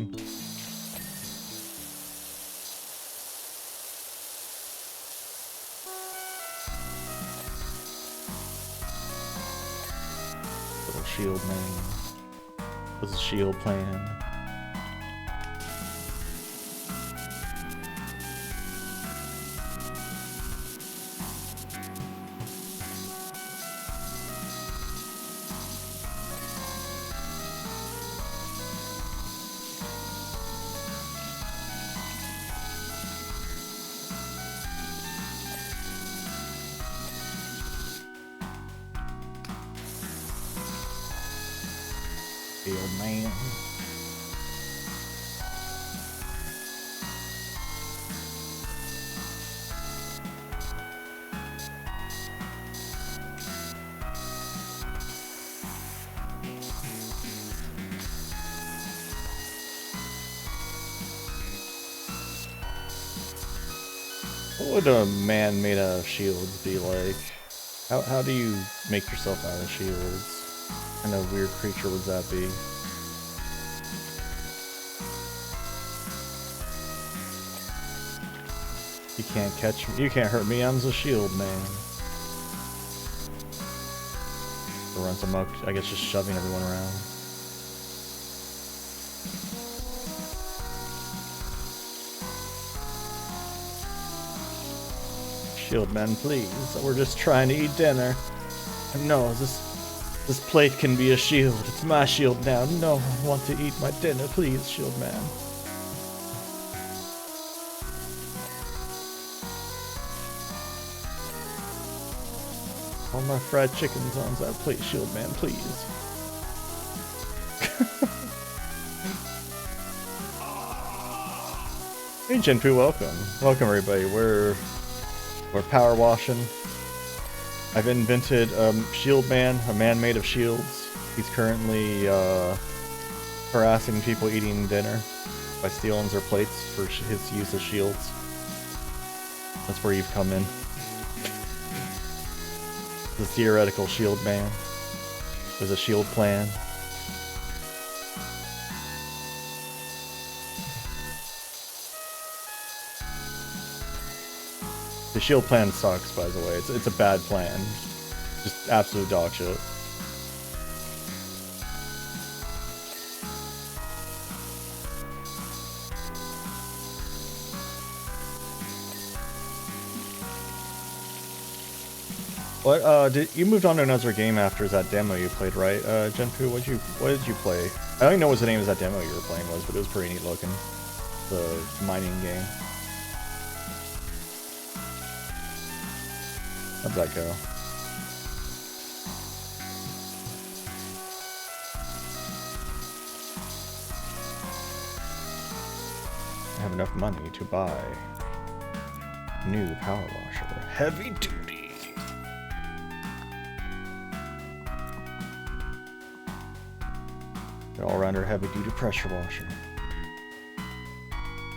Little shield man. What's a shield plan? Shield man. What would a man made out of shields be like? How do you make yourself out of shields? What kind of weird creature would that be? You can't catch me. You can't hurt me. I'm the shield man. Runs amok. I guess just shoving everyone around. Shield man, please. We're just trying to eat dinner. No, this plate can be a shield. It's my shield now. No, I want to eat my dinner, please, shield man. All my fried chicken's on that plate, shield man, please. Hey Jinpu, welcome. Welcome everybody. We're power washing. I've invented Shield Man, a man made of shields. He's currently harassing people eating dinner by stealing their plates for his use as shields. That's where you've come in. The theoretical Shield Man. There's a shield plan. The shield plan sucks, by the way. It's a bad plan. Just absolute dog shit. What, did you moved on to another game after that demo you played, right? Genpu, what did you play? I don't even know what the name of that demo you were playing was, but it was pretty neat looking. The mining game. How'd that go? I have enough money to buy new power washer. Heavy duty. All-rounder heavy duty pressure washer.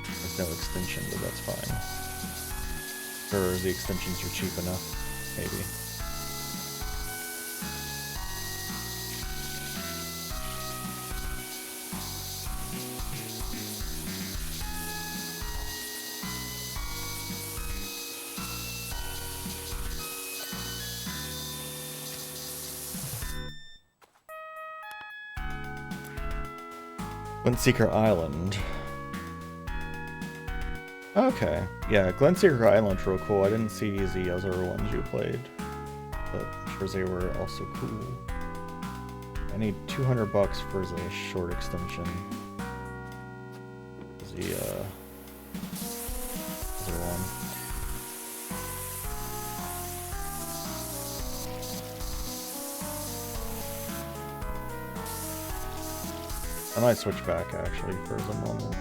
There's no extension, but that's fine. Or the extensions are cheap enough. Maybe. Glenseeker Island. Okay. Yeah, Glenseeker Island's real cool. I didn't see the other ones you played, but I'm sure they were also cool. I need $200 for the short extension. The other one. I might switch back actually for the moment.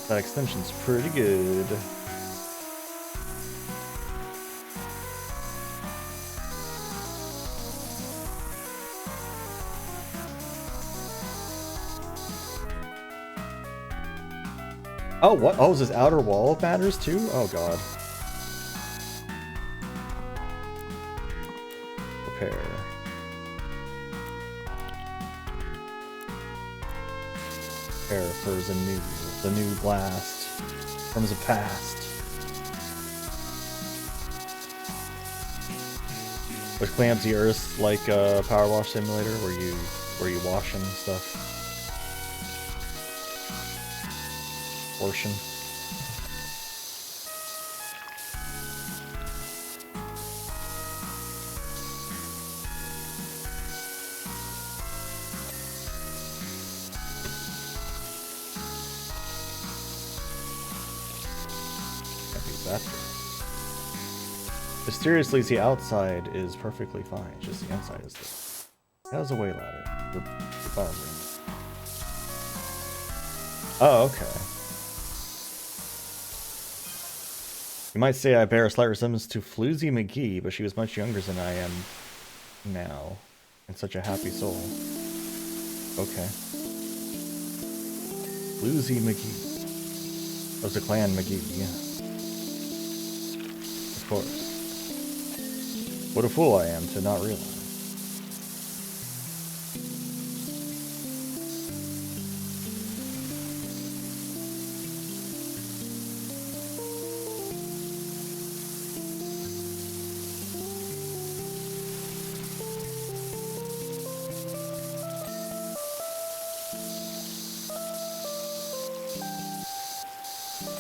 That extension's pretty good. Oh, what? Oh, is this outer wall matters too? Oh god. Prepare. Prepare for the new blast from the past. Which clamps the earth like PowerWash Simulator, where you wash and stuff. Portion. Can't be better. Mysteriously, the outside is perfectly fine. Just the inside is the. That was a way ladder. You're bothering. Oh, okay. You might say I bear a slight resemblance to Floozy McGee, but she was much younger than I am now. And such a happy soul. Okay. Floozy McGee. That was a clan McGee, yeah. Of course. What a fool I am to not realize.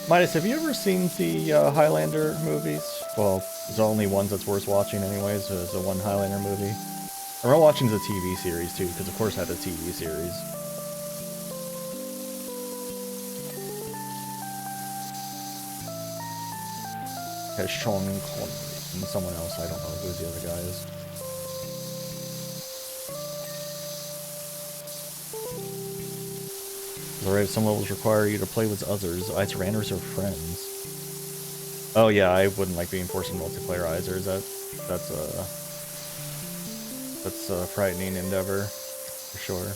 Midas, have you ever seen the Highlander movies? Well, the only ones that's worth watching anyways is the one Highlander movie. I remember watching the TV series too, because of course I had a TV series. Has Sean Connery and someone else, I don't know who the other guy is. Alright, some levels require you to play with others, either randoms or friends. Oh yeah, I wouldn't like being forced in multiplayer either. That's a frightening endeavor, for sure.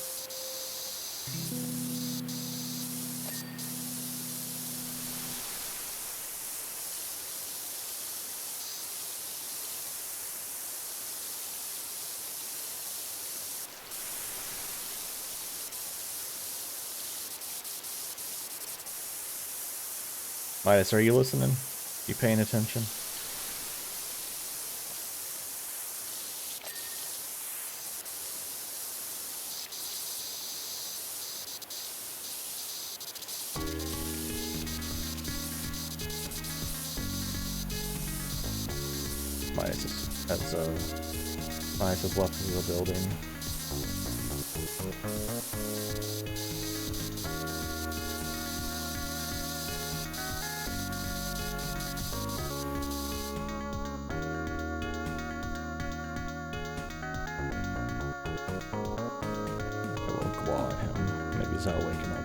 Midas, are you listening? You paying attention? Midas has left the building. That'll wake him up.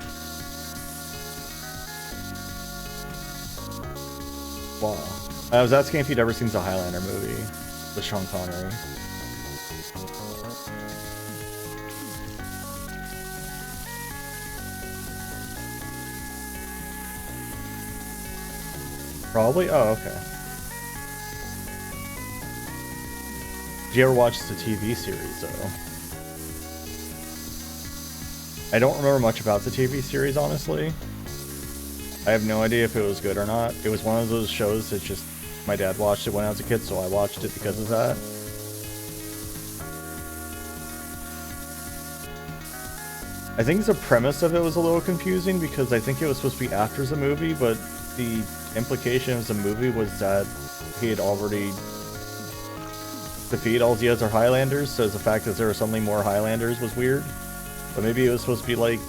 Wow. I was asking if you'd ever seen the Highlander movie with Sean Connery. Probably? Oh, okay. Did you ever watch the TV series, though? I don't remember much about the TV series, honestly. I have no idea if it was good or not. It was one of those shows that just... My dad watched it when I was a kid, so I watched it because of that. I think the premise of it was a little confusing because I think it was supposed to be after the movie, but the implication of the movie was that he had already defeated all the other Highlanders, so the fact that there were suddenly more Highlanders was weird. But maybe it was supposed to be like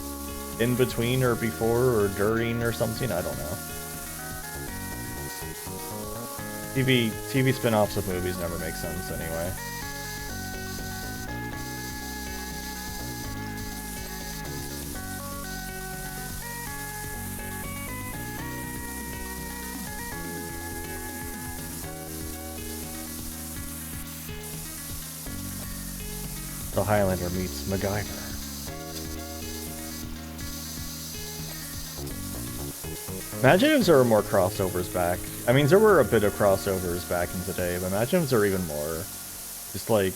in between or before or during or something, I don't know. TV spin-offs of movies never make sense anyway. The Highlander meets MacGyver. Imagine if there were more crossovers back. I mean, there were a bit of crossovers back in the day, but imagine if there were even more. Just like,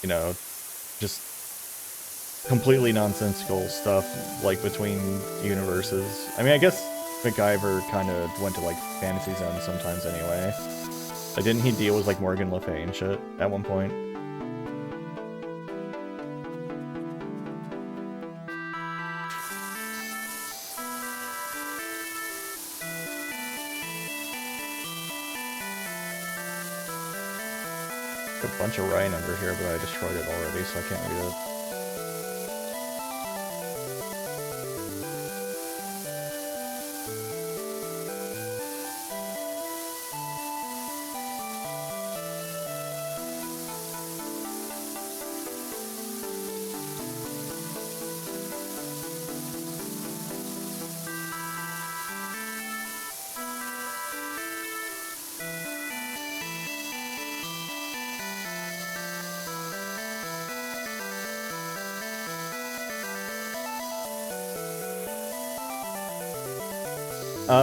you know, just completely nonsensical stuff, like, between universes. I mean, I guess MacGyver kind of went to, like, fantasy zone sometimes anyway. Like, didn't he deal with, like, Morgan Le Fay and shit at one point? A bunch of Ryan under here, but I destroyed it already, so I can't read it.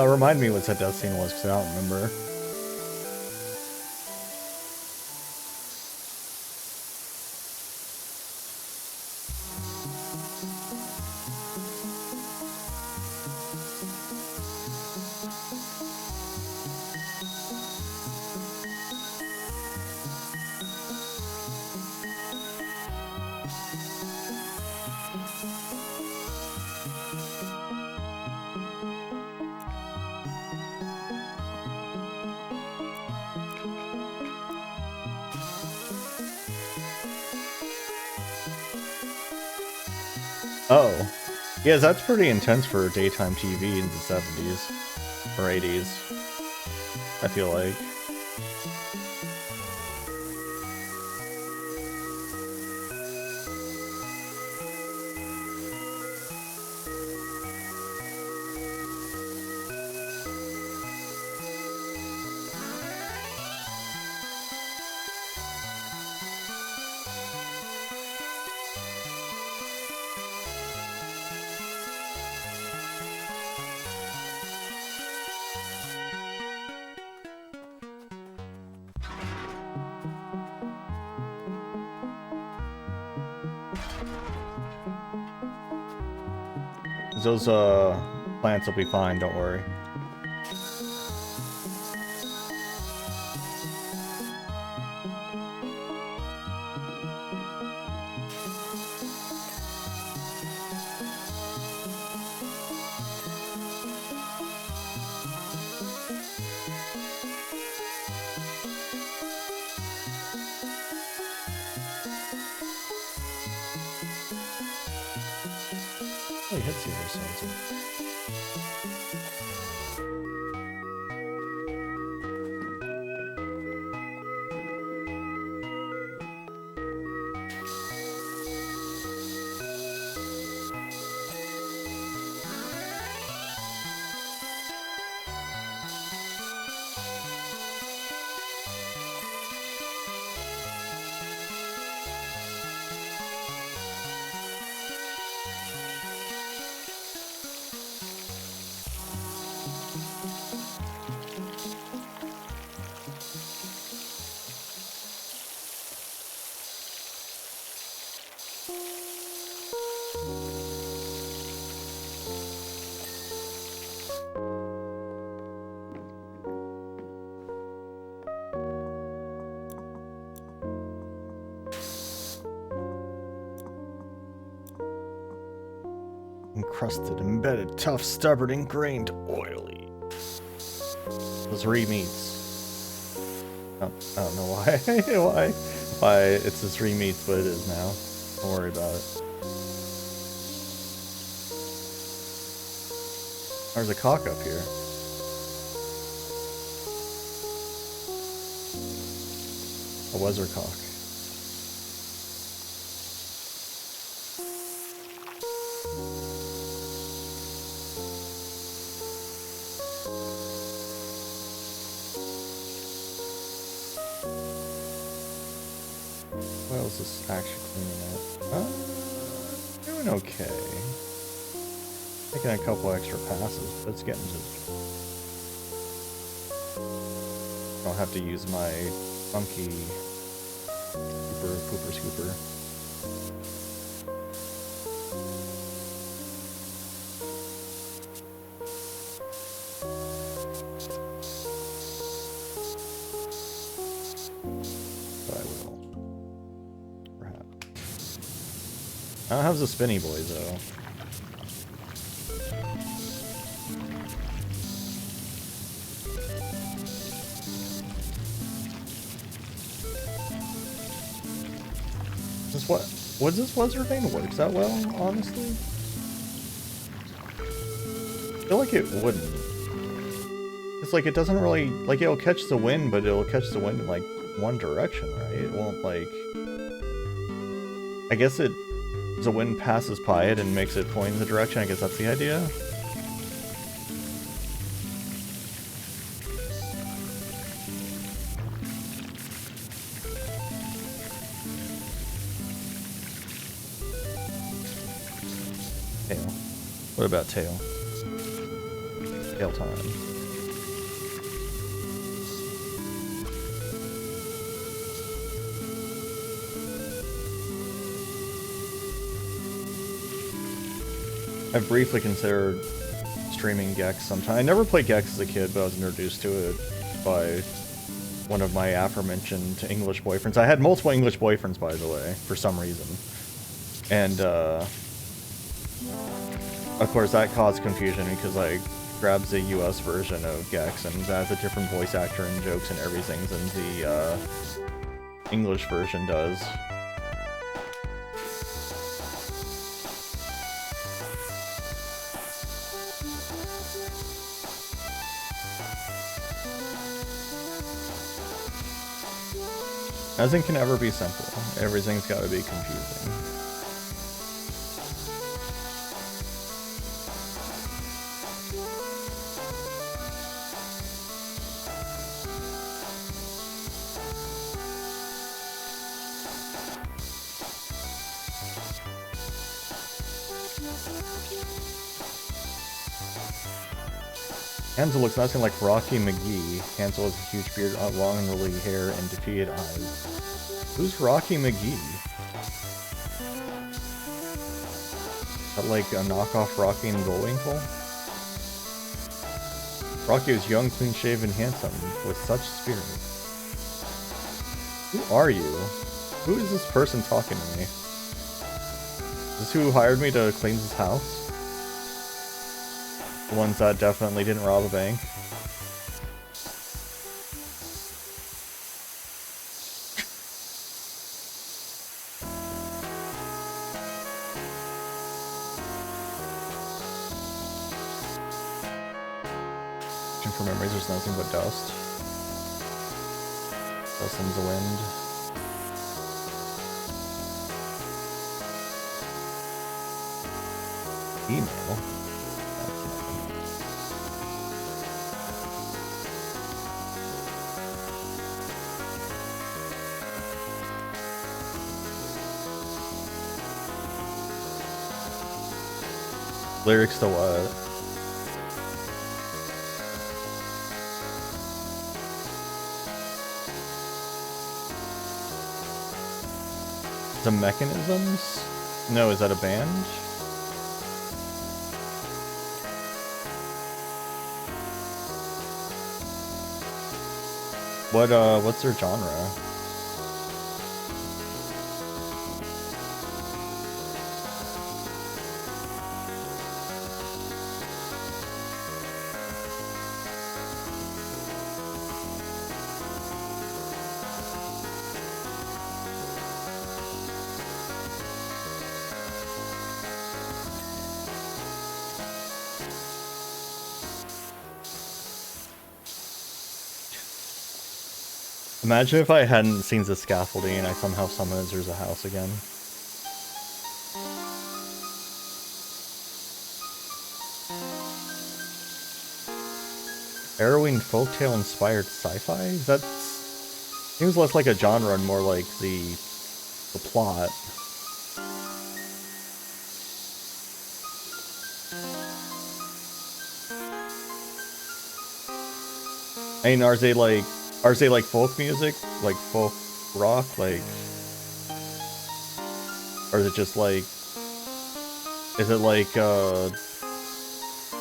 Remind me what that death scene was, because I don't remember. Oh. Yeah, that's pretty intense for daytime TV in the 70s. Or 80s. I feel like. Those plants will be fine, don't worry. Oh, you hit Caesar something. Encrusted, embedded, tough, stubborn, ingrained, oily. Those re-meats. Oh, I don't know why. why it's this re-meats, but it is now. Don't worry about it. There's a cock up here. A weather cock. What else is actually cleaning up? Doing okay. Taking a couple extra passes, but it's getting to... I don't have to use my funky scooper. But I will. Perhaps. I don't have the spinny boys though. What does this weather thing works that well, honestly? I feel like it wouldn't. It's like it doesn't really, like it'll catch the wind, but it'll catch the wind in like one direction, right? It won't like, I guess the wind passes by it and makes it point in the direction. I guess that's the idea. Tail. What about tail? Tail time. I've briefly considered streaming Gex sometime. I never played Gex as a kid, but I was introduced to it by one of my aforementioned English boyfriends. I had multiple English boyfriends, by the way, for some reason. And, of course, that caused confusion because I grabbed the US version of Gex and that has a different voice actor and jokes and everything than the English version does. Nothing can ever be simple. Everything's got to be confusing. Hansel looks nothing like Rocky McGee. Hansel has a huge beard, long and woolly hair, and defeated eyes. Who's Rocky McGee? Is that like a knockoff Rocky and Bullwinkle? Rocky is young, clean-shaven, handsome, with such spirit. Who are you? Who is this person talking to me? Is this who hired me to clean this house? The ones that definitely didn't rob a bank. For memories, there's nothing but dust. Dust in the wind. Email. Lyrics to what? The Mechanisms? No, is that a band? What's their genre? Imagine if I hadn't seen the scaffolding and I somehow summoned there's a house again. Harrowing folktale inspired sci-fi? That seems less like a genre and more like the plot. I mean, are they like folk music, like folk rock, like, or is it just like, is it like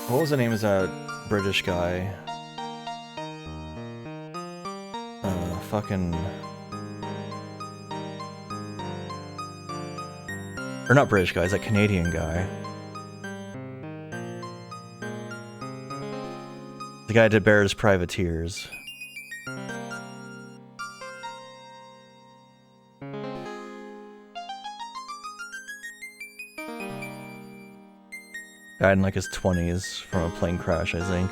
what was the name of that British guy? Fucking, or not British guy, is that Canadian guy? The guy did Bear's Privateers. Died in like his 20s from a plane crash, I think.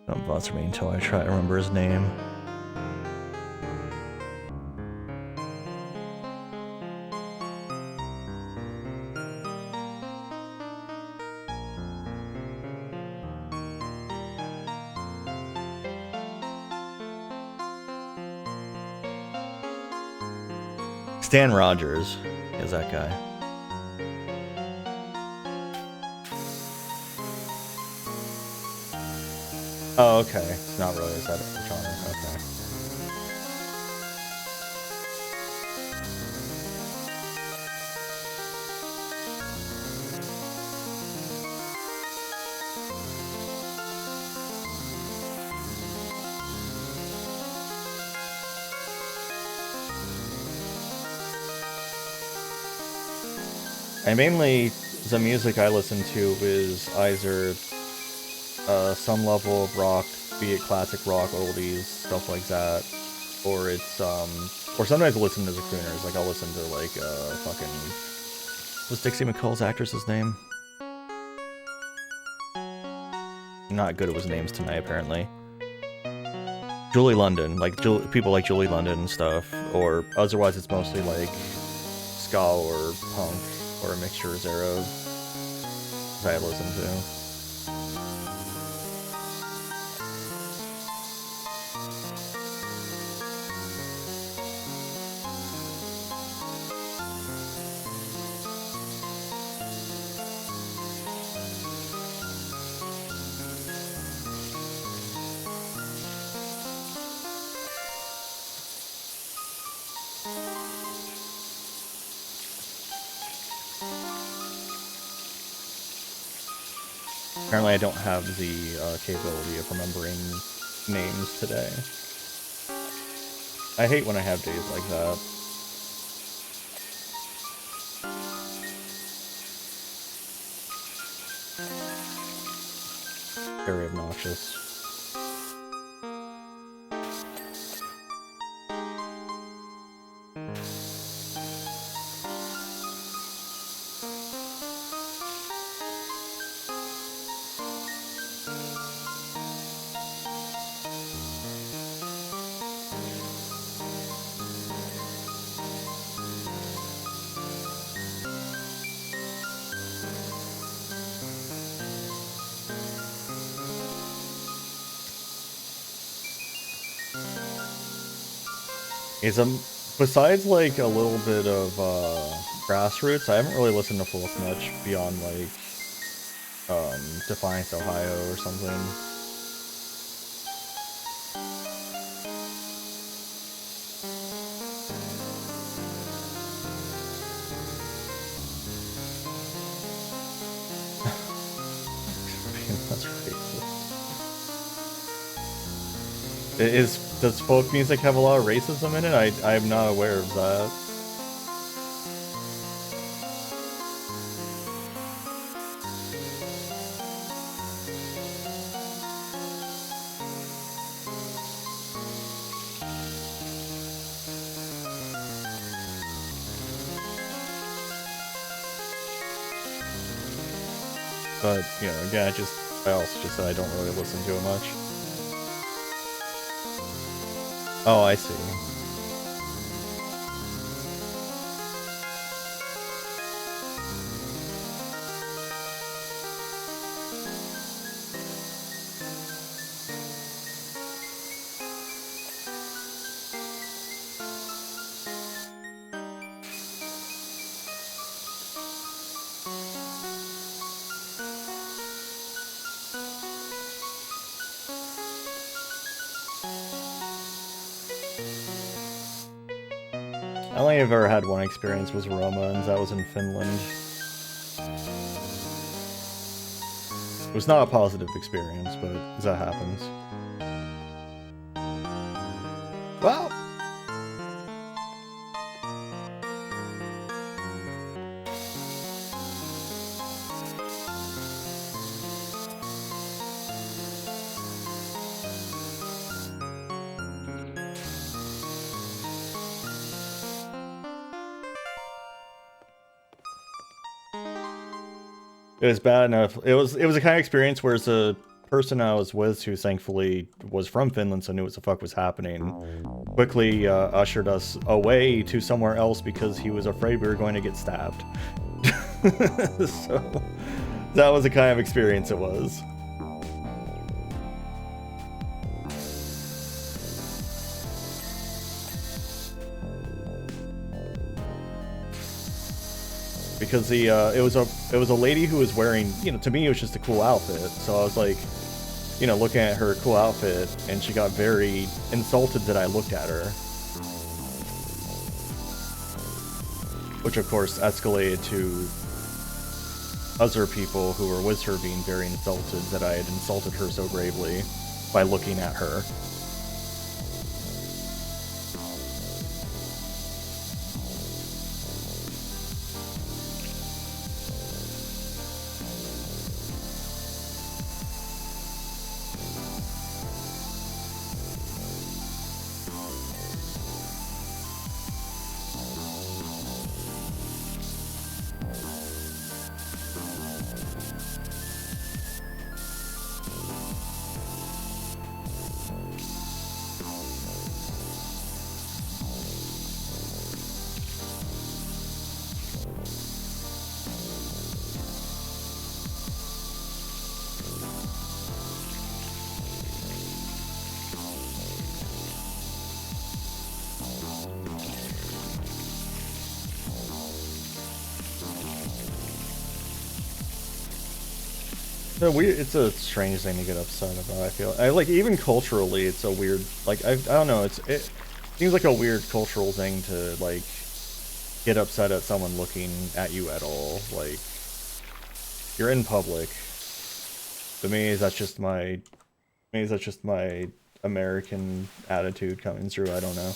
Don't bother me until I try to remember his name. Stan Rogers is that guy. Oh, okay. It's not really a set of genre. Okay. And mainly, the music I listen to is either some level of rock, be it classic rock, oldies, stuff like that, or it's or sometimes I listen to the crooners. Like I'll listen to like fucking, what's Dixie McCall's actress's name? Not good at his names tonight, apparently. Julie London, like people like Julie London and stuff, or otherwise it's mostly like ska or punk. Or a mixture thereof that I listen to. Apparently I don't have the capability of remembering names today. I hate when I have days like that. Very obnoxious. Is besides like a little bit of grassroots, I haven't really listened to folk much beyond like Defiance, Ohio or something. That's racist. Does folk music have a lot of racism in it? I'm not aware of that. But, you know, again, I also just said I don't really listen to it much. Oh, I see. I only have ever had one experience with Roma, and that was in Finland. It was not a positive experience, but that happens. Well, it was bad enough. It was a kind of experience where the person I was with, who thankfully was from Finland, so knew what the fuck was happening, quickly ushered us away to somewhere else because he was afraid we were going to get stabbed. So that was the kind of experience it was. Because it was a lady who was wearing, to me it was just a cool outfit. So I was like, looking at her cool outfit, and she got very insulted that I looked at her. Which of course escalated to other people who were with her being very insulted that I had insulted her so gravely by looking at her. It's a strange thing to get upset about, I feel. Even culturally, it's a weird, I don't know, it seems like a weird cultural thing to, get upset at someone looking at you at all. You're in public. To me, that's just my American attitude coming through, I don't know.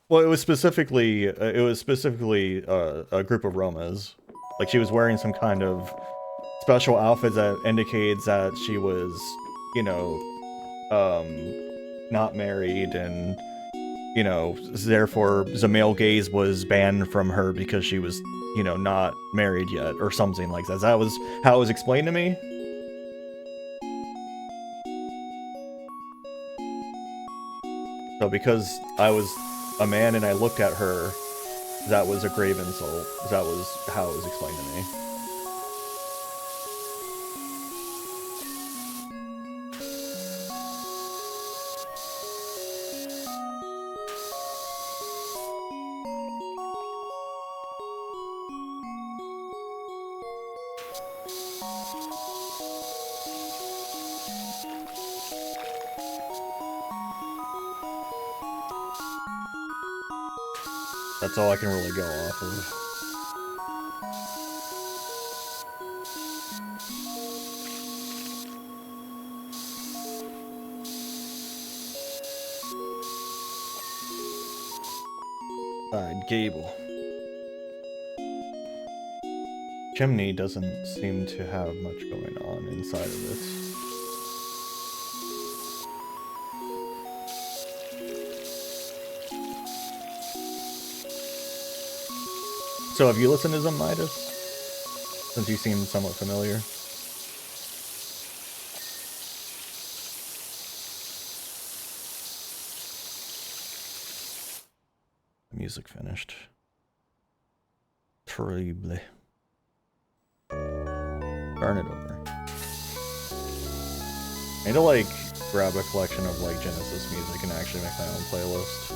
Well, it was specifically a group of Romas. She was wearing some kind of special outfit that indicates that she was, not married, and, therefore the male gaze was banned from her because she was, not married yet, or something like that. That was how it was explained to me. So because I was a man and I looked at her, that was a grave insult. That was how it was explained to me. That's all I can really go off of. Gable. Chimney doesn't seem to have much going on inside of it. So have you listened to some Midas? Since you seem somewhat familiar. The music finished. Terrible. Turn it over. I need to like grab a collection of like Genesis music and actually make my own playlist.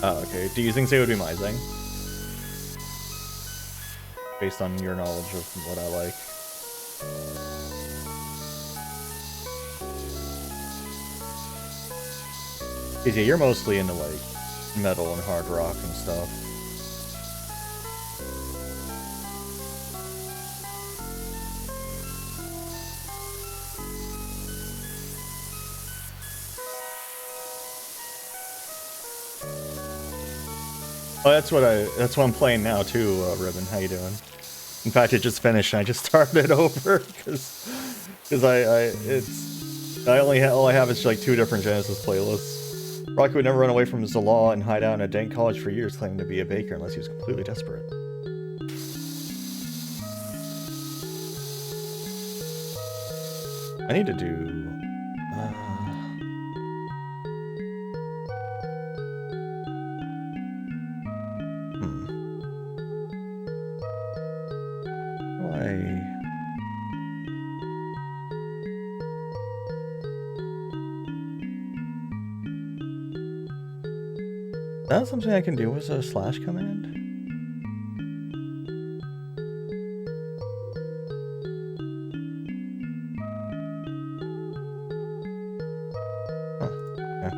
Oh, okay. Do you think it would be my thing? Based on your knowledge of what I like. Because yeah, you're mostly into like metal and hard rock and stuff. Oh, that's what I'm playing now too, Ribbon. How you doing? In fact, it just finished and I just started it over because all I have is like 2 different Genesis playlists. Rocky would never run away from the law and hide out in a dank college for years claiming to be a baker unless he was completely desperate. I need to do... That's something I can do with a slash command? Oh, okay.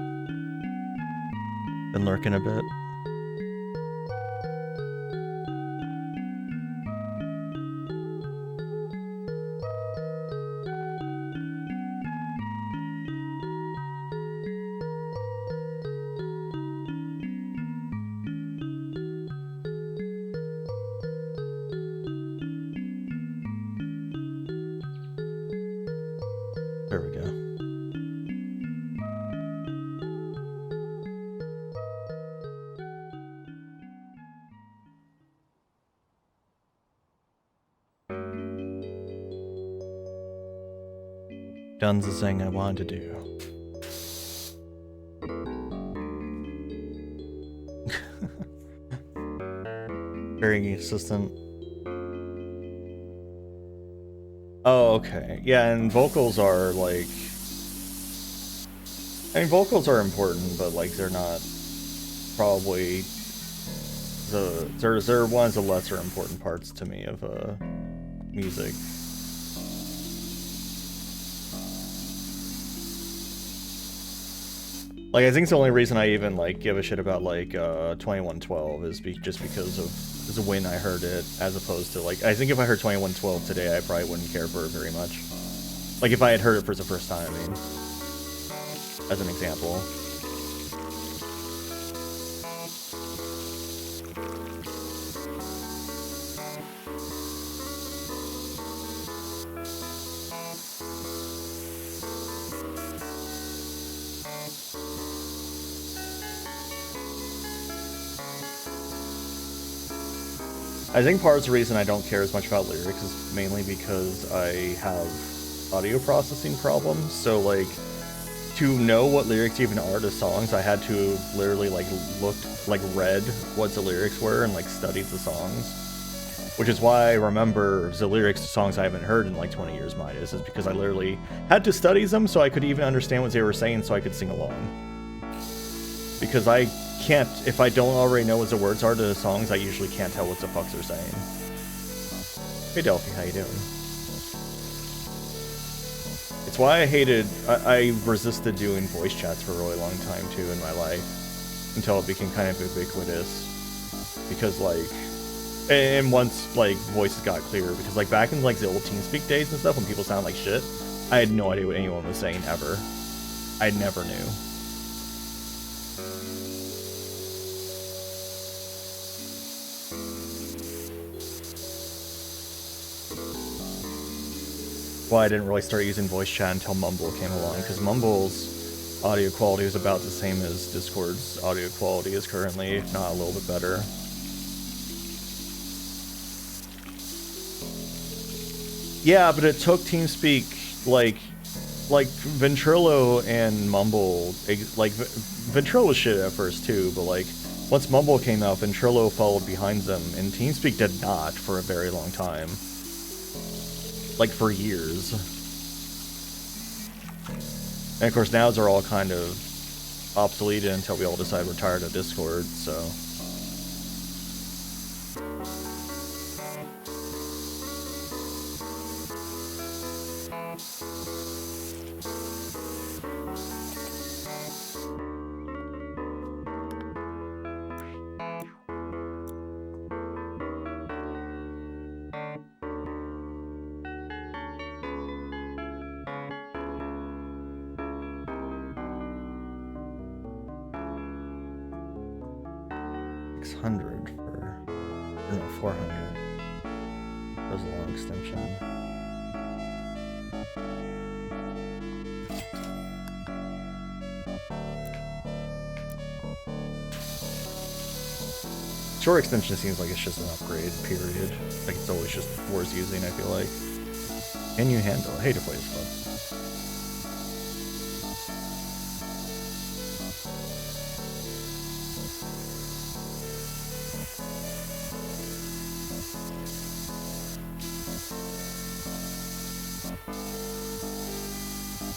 Been lurking a bit. There we go. Done's the thing I wanted to do. Very assistant. Oh, okay. Yeah, and vocals are like... I mean, vocals are important, but like they're not probably they're one of the lesser important parts to me of music. Like, I think the only reason I even like give a shit about like 2112 is just because of when I heard it, as opposed to like, I think if I heard 2112 today, I probably wouldn't care for it very much. Like if I had heard it for the first time, I mean, as an example. I think part of the reason I don't care as much about lyrics is mainly because I have audio processing problems. So like, to know what lyrics even are to songs, I had to literally like read what the lyrics were and like studied the songs. Which is why I remember the lyrics to songs I haven't heard in like 20 years, Midas, is because I literally had to study them so I could even understand what they were saying so I could sing along. Because I can't, if I don't already know what the words are to the songs, I usually can't tell what the fuck they're saying. Hey Delphi, how you doing? It's why I resisted doing voice chats for a really long time too in my life, until it became kind of ubiquitous. Because like, and once like voices got clearer, because like back in like the old TeamSpeak days and stuff when people sound like shit, I had no idea what anyone was saying ever. I never knew. Well, I didn't really start using voice chat until Mumble came along, because Mumble's audio quality is about the same as Discord's audio quality is currently, if not a little bit better. Yeah, but it took TeamSpeak, like Ventrilo and Mumble, like Ventrilo was shit at first too, but like once Mumble came out, Ventrilo followed behind them, and TeamSpeak did not for a very long time. Like for years. And of course now they're all kind of obsoleted until we all decide we're tired of Discord, so. 600 for, or no, 400. That was a long extension. Short extension seems like it's just an upgrade, period. Like it's always just worth using, I feel like. Can you handle? I hate to play this club.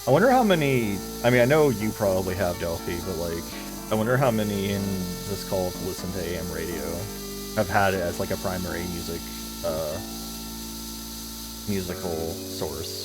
I wonder how many, I mean, I know you probably have Delphi, but like, I wonder how many in this call to listen to AM radio have had it as like a primary musical source.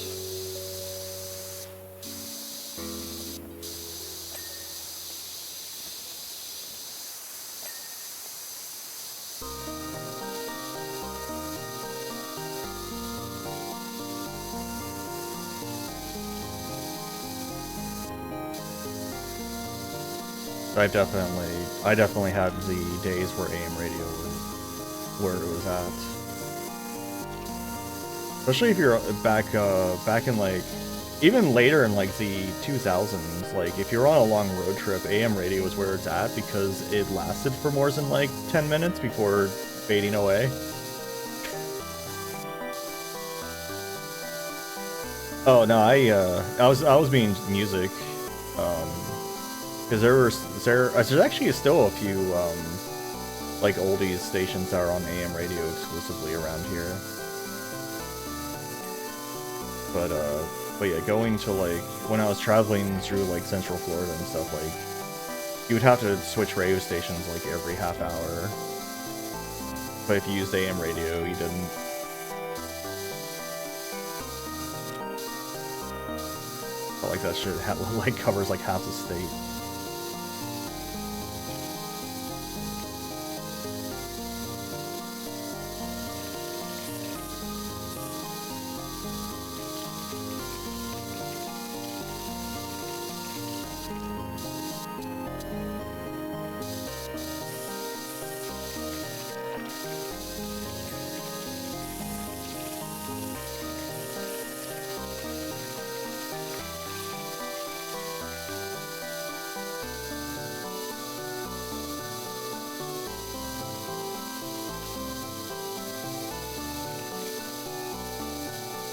I definitely had the days where AM radio was where it was at. Especially if you're back in like, even later in like the 2000s, like if you're on a long road trip, AM radio is where it's at because it lasted for more than like 10 minutes before fading away. Oh no, I was being music. Because there's actually still a few like oldies stations that are on AM radio exclusively around here. But yeah, going to like when I was traveling through like Central Florida and stuff, like you would have to switch radio stations like every half hour. But if you used AM radio, you didn't. But like that shit like covers like half the state.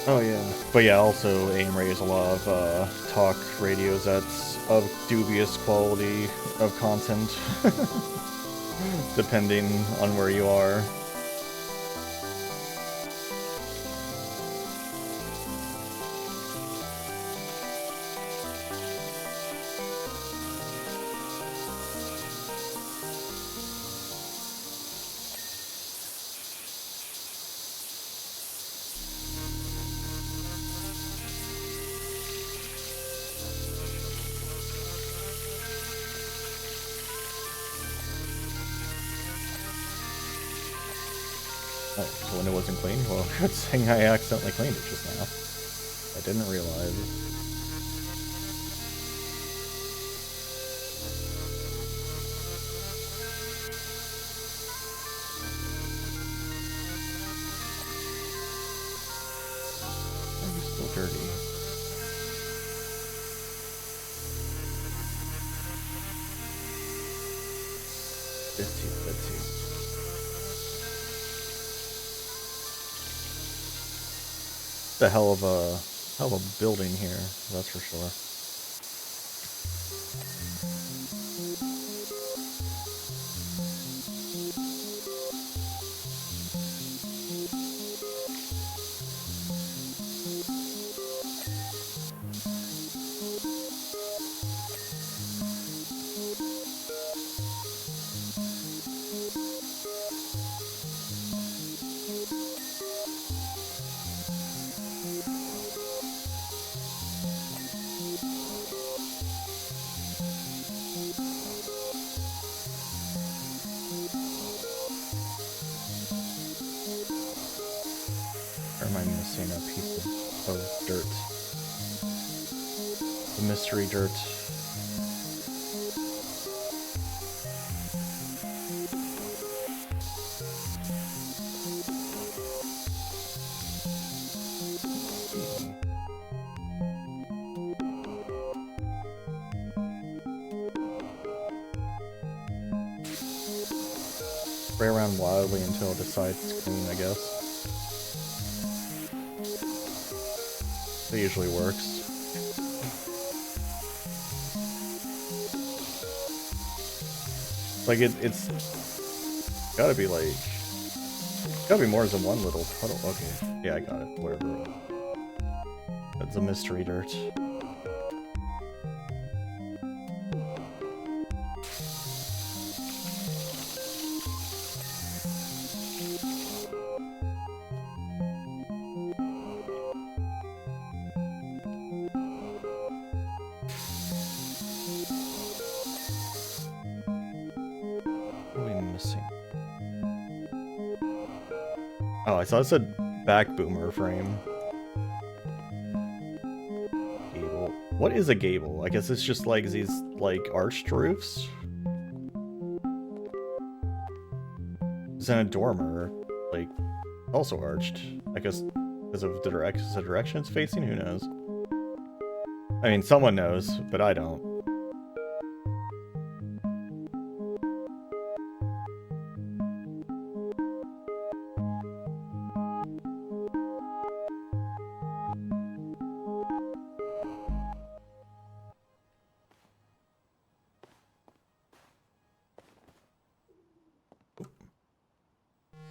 Oh yeah, but yeah, also AM radio is a lot of talk radios that's of dubious quality of content, depending on where you are. Oh, so when it wasn't clean? Well, good thing I accidentally cleaned it just now. I didn't realize. Oh, it's still dirty. Bitsy. It's a hell of a building here, that's for sure. Or am I missing a piece of dirt? The mystery dirt. Spray around wildly until it decides it's clean, I guess. That usually works. Like it's gotta be like, gotta be more than one little puddle. Okay, yeah, I got it. Wherever. That's a mystery dirt. Oh, I thought it said back boomer frame. Gable. What is a gable? I guess it's just like these like arched roofs. Then a dormer, like also arched. I guess because of the direction it's facing. Who knows? I mean, someone knows, but I don't.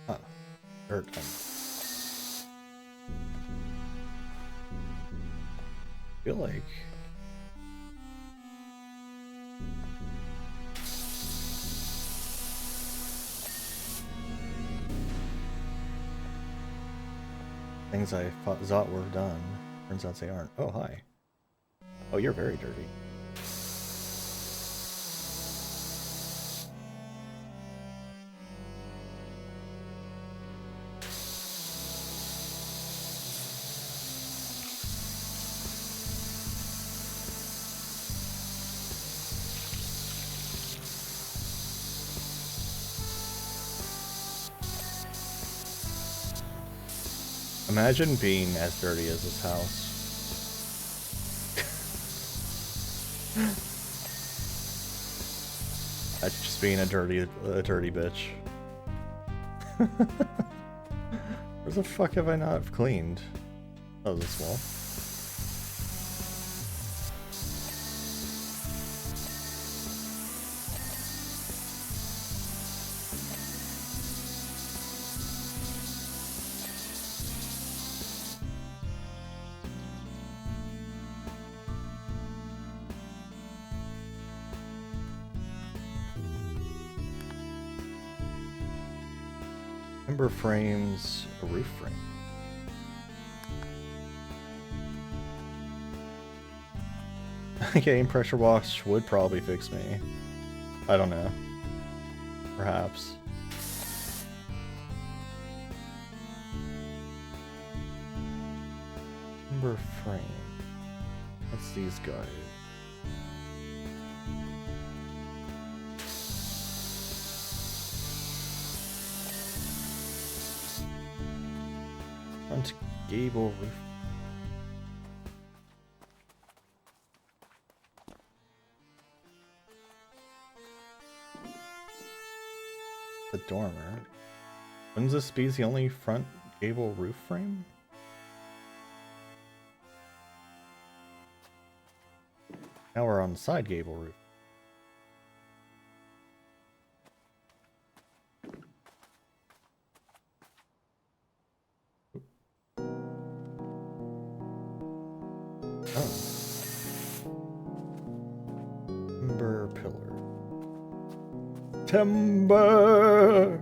Huh. Dirt. I feel like things I thought were done. Turns out they aren't. Oh, hi. Oh, you're very dirty. Imagine being as dirty as this house. That's just being a dirty bitch. Where the fuck have I not cleaned? Oh, this wall. Timber frames, a roof frame. Getting pressure wash would probably fix me. I don't know. Perhaps. Timber frame. What's these guys? Front gable roof. The dormer. Wouldn't this be the only front gable roof frame? Now we're on the side gable roof. Oh. Timber pillar. Timber!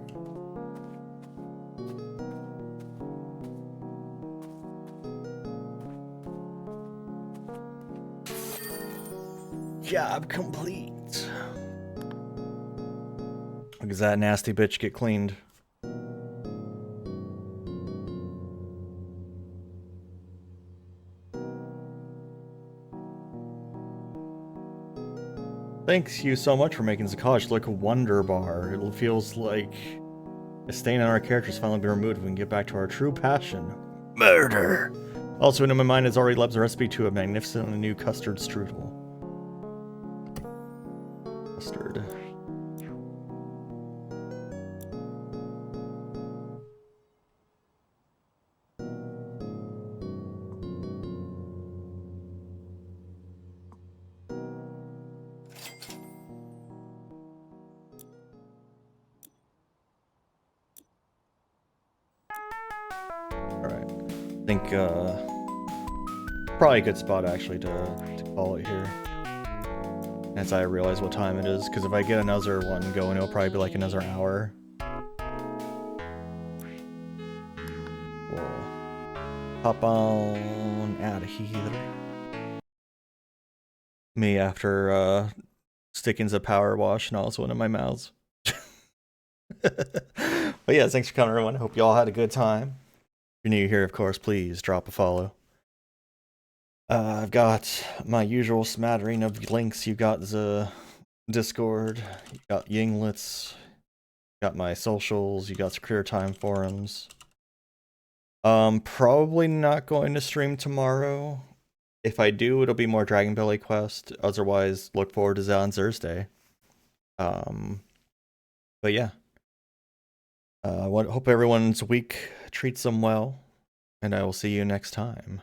Job complete. Does that nasty bitch get cleaned? Thanks you so much for making the college look wonderbar. It feels like a stain on our characters finally been removed. We can get back to our true passion. Murder! Also, in my mind has already left the recipe to a magnificent new custard strudel. Custard. Alright. I think, probably a good spot actually to call it here. As I realize what time it is, because if I get another one going, it'll probably be like another hour. We'll hop on out of here. Me after sticking the PowerWash and also into my mouths. But yeah, thanks for coming, everyone. Hope you all had a good time. If you're new here, of course, please drop a follow. I've got my usual smattering of links. You got the Discord, you got Yinglets, you got my socials, you got the Career Time forums. Probably not going to stream tomorrow. If I do, it'll be more Dragon Belly Quest. Otherwise, look forward to that on Thursday. But yeah. Hope everyone's week treats them well, and I will see you next time.